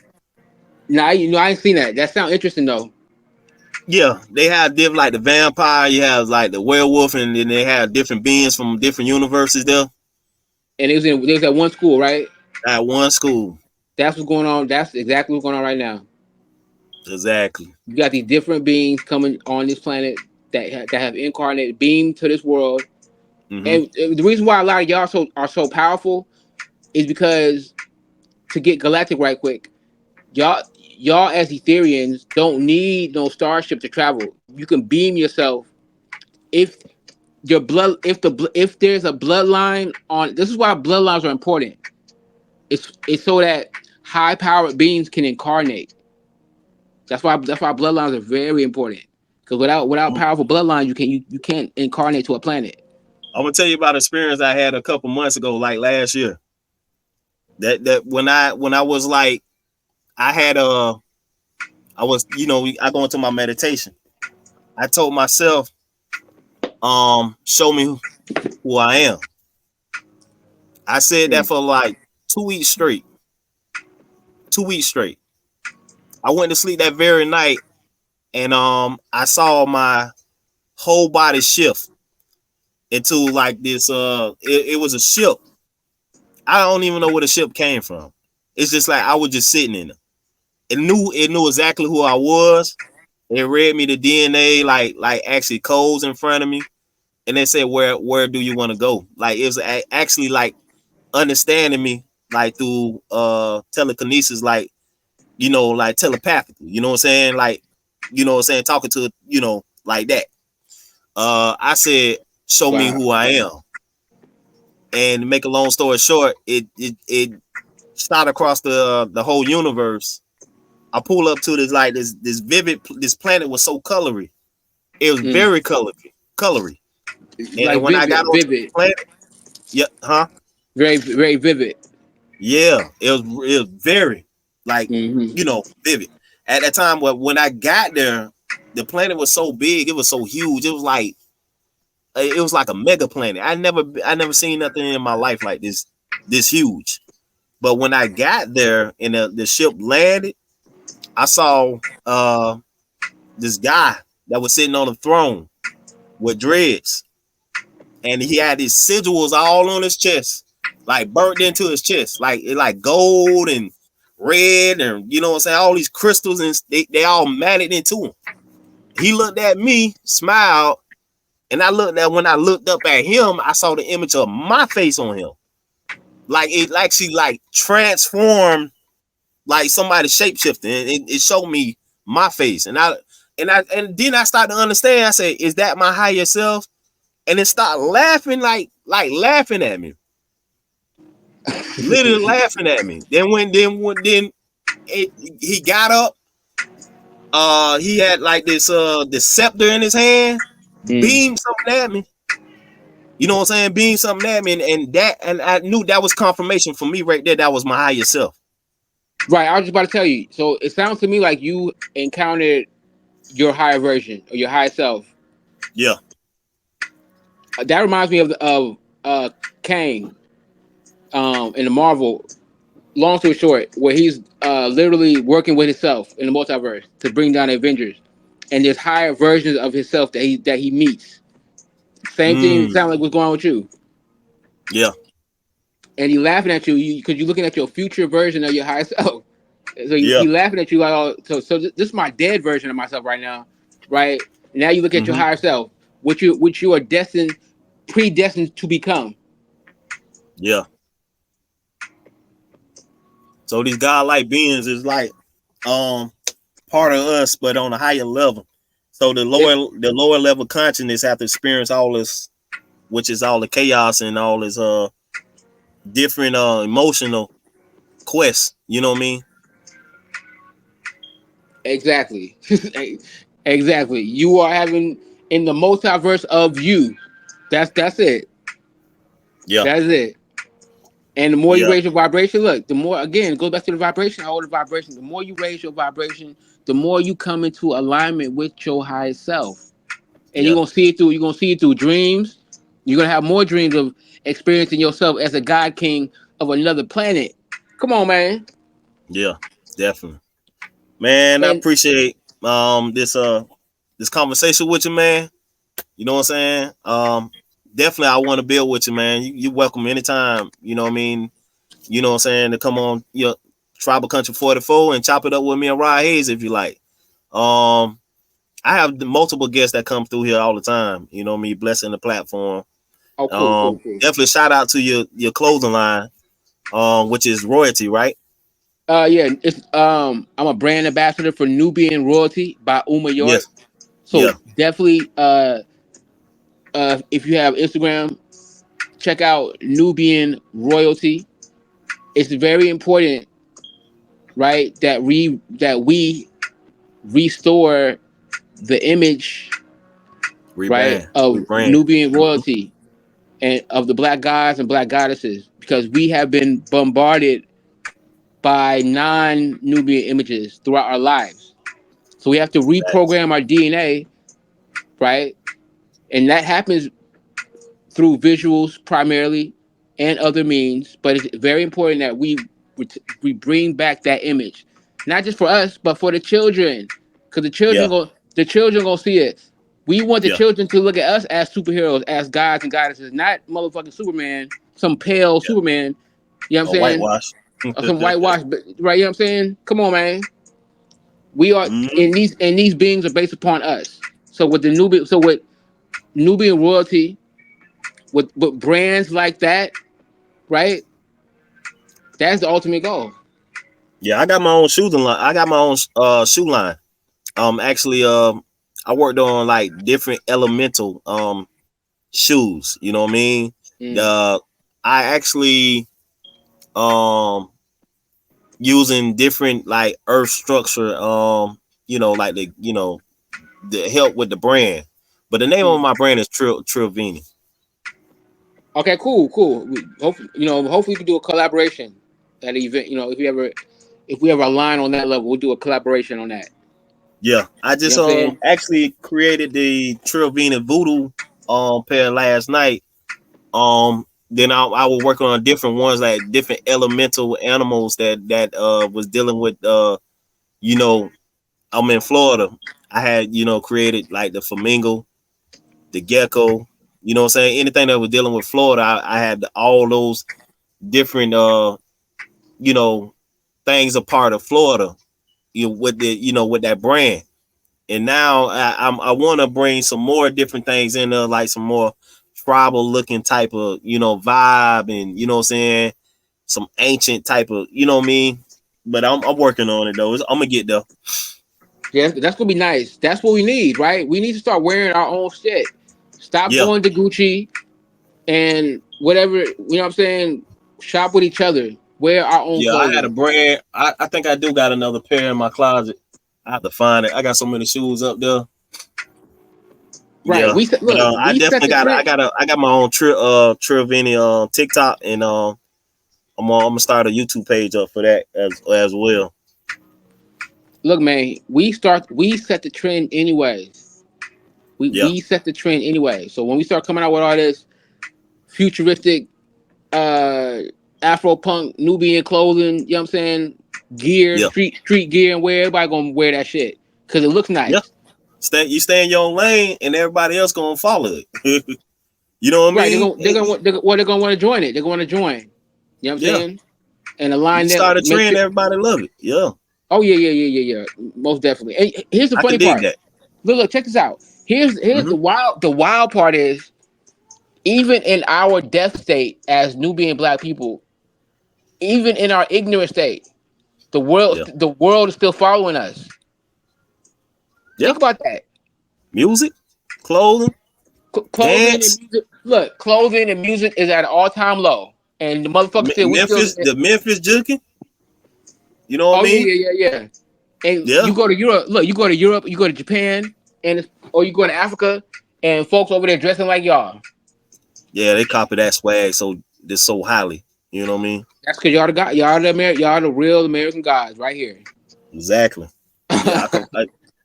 Nah, I ain't seen that. That sounds interesting though.
Yeah, they have different like the vampire. You have like the werewolf, and then they have different beings from different universes there
And it was at one school, right?
at one school.
That's what's going on. That's exactly what's going on right now.
Exactly.
You got these different beings coming on this planet that have incarnated, beamed to this world,
Mm-hmm.
and the reason why a lot of y'all are so powerful is because to get galactic right quick, y'all as Ethereans don't need no starship to travel. You can beam yourself if your blood if there's a bloodline on. This is why bloodlines are important. It's so that high powered beings can incarnate. That's why bloodlines are very important. Because without powerful bloodlines, you can't incarnate to a planet.
I'm gonna tell you about an experience I had a couple months ago, like last year. That when I was like I had I was I go into my meditation. I told myself, show me who I am. I said that
Mm,
for like 2 weeks straight. 2 weeks straight. I went to sleep that very night and I saw my whole body shift into like this it was a ship. I don't even know where the ship came from. It's just like I was just sitting in it. It knew exactly who I was. It read me the DNA like actually codes in front of me, and they said where do you want to go? Like it was actually like understanding me like through telekinesis, like like telepathically. You know what I'm saying? Like what I'm saying, talking to like that. I said, show me
wow.
who I am, and to make a long story short, it shot across the whole universe. I pull up to this vivid this planet was so colory. It was
Mm.
very colory. And
Like
when I got onto the
vivid,
planet, yeah, huh?
very very vivid.
Yeah, it was very like
Hmm.
vivid. At that time, when I got there, the planet was so big, it was so huge. It was like a mega planet. I never seen nothing in my life like this huge. But when I got there and the ship landed, I saw this guy that was sitting on a throne with dreads, and he had these sigils all on his chest, like burnt into his chest, like gold and red, and you know what I'm saying, all these crystals, and they all matted into him. He looked at me, smiled, and when I looked up at him, I saw the image of my face on him. Like it actually like transformed like somebody shapeshifting. And it showed me my face. And then I started to understand. I said, is that my higher self? And it started laughing like laughing at me. Literally laughing at me. He got up. He had like this scepter in his hand,
Mm.
beamed something at me. You know what I'm saying? Beamed something at me, and I knew that was confirmation for me right there. That was my higher self.
Right, I was just about to tell you. So it sounds to me like you encountered your higher version or your higher self.
Yeah.
That reminds me of Kang in the Marvel. Long story short, where he's literally working with himself in the multiverse to bring down the Avengers, and there's higher versions of himself that he meets. Same thing
Mm.
sound like what's going on with you,
Yeah.
and he laughing at you because you're looking at your future version of your higher self. So
Yeah.
he laughing at you like, oh, so this is my dead version of myself right now, right? Now you look at your
Mm-hmm.
higher self, which you are predestined to become.
Yeah. So these godlike beings is like um part of us, but on a higher level. So
It,
the lower level consciousness have to experience all this, which is all the chaos and all this different emotional quests. You know what I mean?
exactly. Exactly. You are having in the multiverse of you. That's it.
Yeah,
That's it. And the more you
yeah,
raise your vibration, look, the more again, it goes back to the vibration, all the vibration. The more you raise your vibration, the more you come into alignment with your higher self. And
yeah,
you're gonna see it through dreams. You're gonna have more dreams of experiencing yourself as a god king of another planet. Come on, man.
yeah, definitely. Man, I
And
appreciate this conversation with you, man. You know what I'm saying? Definitely I want to build with you, man. You welcome anytime, you know what I mean? You know what I'm saying, to come on your Tribal Country 44 and chop it up with me and Rod Hayes if you like. Um, I have multiple guests that come through here all the time. You know me, blessing the platform.
oh, cool, cool, cool.
Definitely shout out to your clothing line, which is royalty, right?
Yeah, it's I'm a brand ambassador for Nubian Royalty by Uma York.
Yes.
So
Yeah.
definitely, if you have Instagram, check out Nubian Royalty. It's very important, right, that we restore the image, right,
Rebrand.
of
Rebrand.
Nubian
Mm-hmm.
royalty and of the black guys and black goddesses because we have been bombarded by non-Nubian images throughout our lives. So we have to
Facts.
reprogram our DNA, right? And that happens through visuals primarily and other means. But it's very important that we bring back that image, not just for us, but for the children, because
Yeah.
the children gonna see it. We want the
Yeah.
children to look at us as superheroes, as gods and goddesses, not motherfucking Superman, some pale
Yeah.
Superman. You know what I'm
A
saying?
whitewash.
Or some whitewash, right? You know what I'm saying? Come on, man. We are
Mm-hmm.
in these beings are based upon us. So with the Nubian royalty, with brands like that, right? That's the ultimate goal.
Yeah, I got my own shoe line. I got my own shoe line. Actually, I worked on like different elemental shoes. You know what I mean?
Mm.
The I actually using different like earth structure. Like the help with the brand. But the name of
Mm.
my brand is Trivini.
Okay, cool, cool. Hopefully we can do a collaboration at an event. If we ever align on that level, we'll do a collaboration on that.
Yeah, I
You know
just
what I'm saying?
actually created the Trivini Voodoo pair last night. Then I was working on different ones, like different elemental animals that was dealing with you know I'm in Florida. I had created like the flamingo, the gecko. You know what I'm saying? Anything that was dealing with Florida, I had all those different you know things a part of Florida. With that brand. And now I want to bring some more different things in there, like some more tribal looking type of vibe, and you know what I'm saying, some ancient type of what I mean. But I'm working on it though. I'm gonna get there.
Yeah, that's gonna be nice. That's what we need, right? We need to start wearing our own shit. Stop
Yeah,
going to Gucci and whatever. You know what I'm saying? Shop with each other. Wear our own
yeah. I had a
clothing.
brand. I think I do got another pair in my closet. I have to find it. I got so many shoes up there.
Right.
Yeah, but I
We set
definitely
the
got
trend.
I got my own Trivini TikTok, and I'm gonna start a YouTube page up for that as well.
Look, man, we set the trend anyways. We
Yeah,
we set the trend anyway. So when we start coming out with all this futuristic uh Afro punk Nubian clothing, you know what I'm saying? Gear,
yeah,
street gear and wear, everybody gonna wear that shit. Cause it looks
yeah.
nice.
Stay in your own lane, and everybody else gonna follow it. You know what I
Right.
mean?
They're gonna want to join it. They're gonna join. You know what I'm
Yeah,
saying? And
you
align them,
start a
make
trend,
sure.
everybody love it. Yeah,
Oh yeah. Most definitely. And here's the
I can
funny
dig
part.
that.
Look, check this out. Here's
Hmm.
the wild part is even in our death state as Nubian black people, even in our ignorant state,
Yeah,
the world is still following us.
yeah.
Think about that.
Music, clothing,
Clothing and
dance.
music. Look, clothing and music is at an all-time low, and the motherfucker said we still.
Memphis, the Memphis juking. You know what I
Oh
mean?
yeah. And
Yeah,
you go to Europe. Look, you go to Europe, you go to Japan, or you go to Africa, and folks over there dressing like y'all.
yeah, they copy that swag so this so highly. You know what I mean?
That's because y'all the guy, y'all the real American guys right here.
Exactly. Yeah,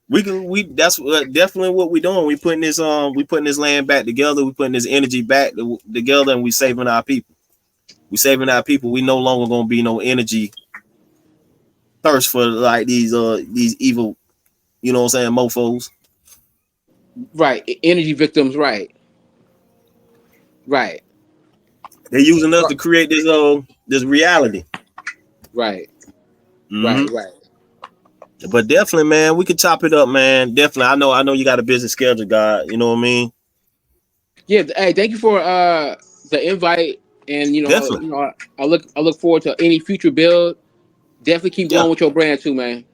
we that's definitely what we doing. We putting this land back together. We putting this energy back together, and we saving our people. We saving our people. We no longer gonna be no energy thirst for like these evil, you know what I'm saying, mofos.
Right, energy victims. Right, right,
They're using us
right,
to create this reality.
right,
Hmm.
right, right.
But definitely, man, we could chop it up, man. Definitely, I know you got a busy schedule, God. You know what I mean?
Yeah. Hey, thank you for the invite, and
Definitely,
I look forward to any future build. Definitely keep
yeah,
going with your brand too, man.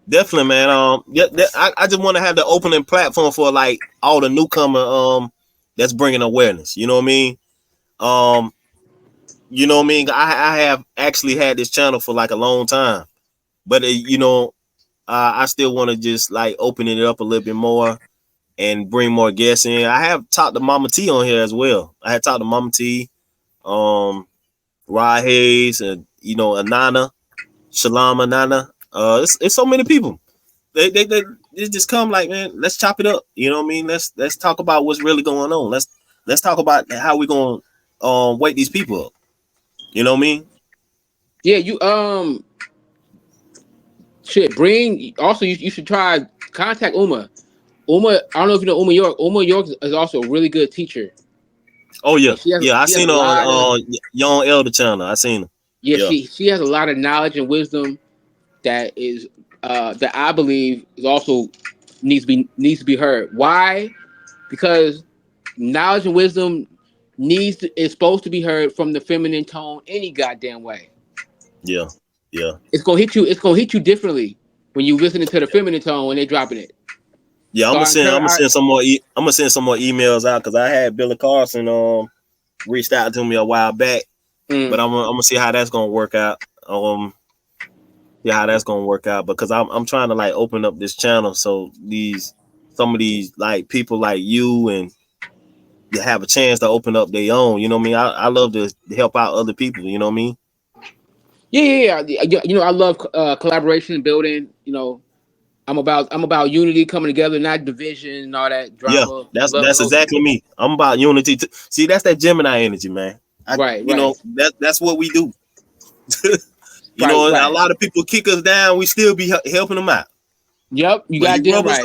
definitely, man. Yeah, I just want to have the opening platform for like all the newcomer that's bringing awareness. You know what I mean? Um, you know what I mean? I have actually had this channel for like a long time, but I still want to just like open it up a little bit more and bring more guests in. I have talked to Mama T on here as well. I had talked to Mama T, um, Rod Hayes, and Anana, Shalama Nana. It's so many people. They just come like, man, let's chop it up. You know what I mean? Let's talk about what's really going on. Let's talk about how we gonna wake these people up. You know what I mean?
Yeah, you shit. Bring also you should try contact Uma. I don't know if you know Uma York. Uma York is also a really good teacher,
Oh yeah,
and
yeah. I
she has
seen
a
her
lot of
on Young Elder channel. I seen her.
yeah
Yeah,
she has a lot of knowledge and wisdom that I believe is also needs to be heard. Why? Because knowledge and wisdom is supposed to be heard from the feminine tone any goddamn way.
yeah, yeah.
It's gonna hit you. It's gonna hit you differently when you listening to the feminine tone when they dropping it.
Yeah,
So I
I'm
encourage.
gonna send some more. I'm gonna send some more emails out because I had Billy Carson reached out to me a while back, but
Mm,
I'm gonna see how that's gonna work out. Yeah, how that's gonna work out because I'm trying to like open up this channel so some of these like people like you and you have a chance to open up their own. You know what I mean? I love to help out other people. You know what I mean?
yeah. I love collaboration and building. I'm about unity coming together, not division and all that
Yeah,
drama.
that's exactly me. I'm about unity. See, that's that Gemini energy, man.
Right, right,
That's what we do.
right,
A
right.
lot of people kick us down. We still be helping them out.
Yep, you
But
got damn right.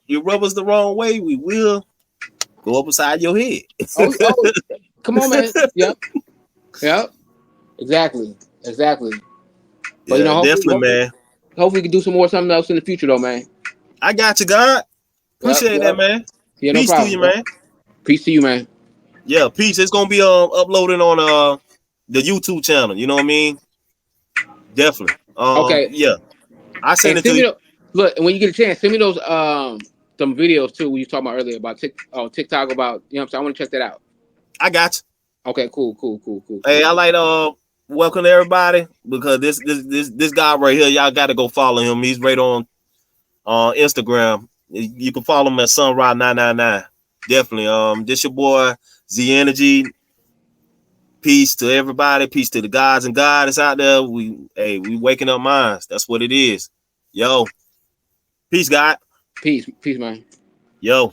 you rub us the wrong way, we will go up beside your head.
Oh, oh, come on, man. Yep, yep. Exactly, exactly. But
Yeah, definitely, man.
hopefully we can do some more something else in the future, though, man.
I got you, God.
Yep,
Appreciate that,
yep.
man.
Yeah, no
Peace to
problem.
you,
Yep.
man.
Peace to you, man.
Yeah, peace. It's gonna be uploading on the YouTube channel. You know what I mean? Definitely.
Okay,
Yeah. I send
and
it to
send
you.
me look, and when you get a chance, send me those some videos too. We were talking about earlier about TikTok about what I'm saying. I want to check that out.
I got you.
Okay, cool, cool, cool, cool,
Hey,
cool.
I like welcome everybody because this guy right here, y'all got to go follow him. He's right on Instagram. You can follow him at SUN+RAA999. Definitely. This your boy Z Energy. Peace to everybody. Peace to the gods and goddess out there. We waking up minds. That's what it is. Yo, peace, God.
Peace, peace, man.
Yo.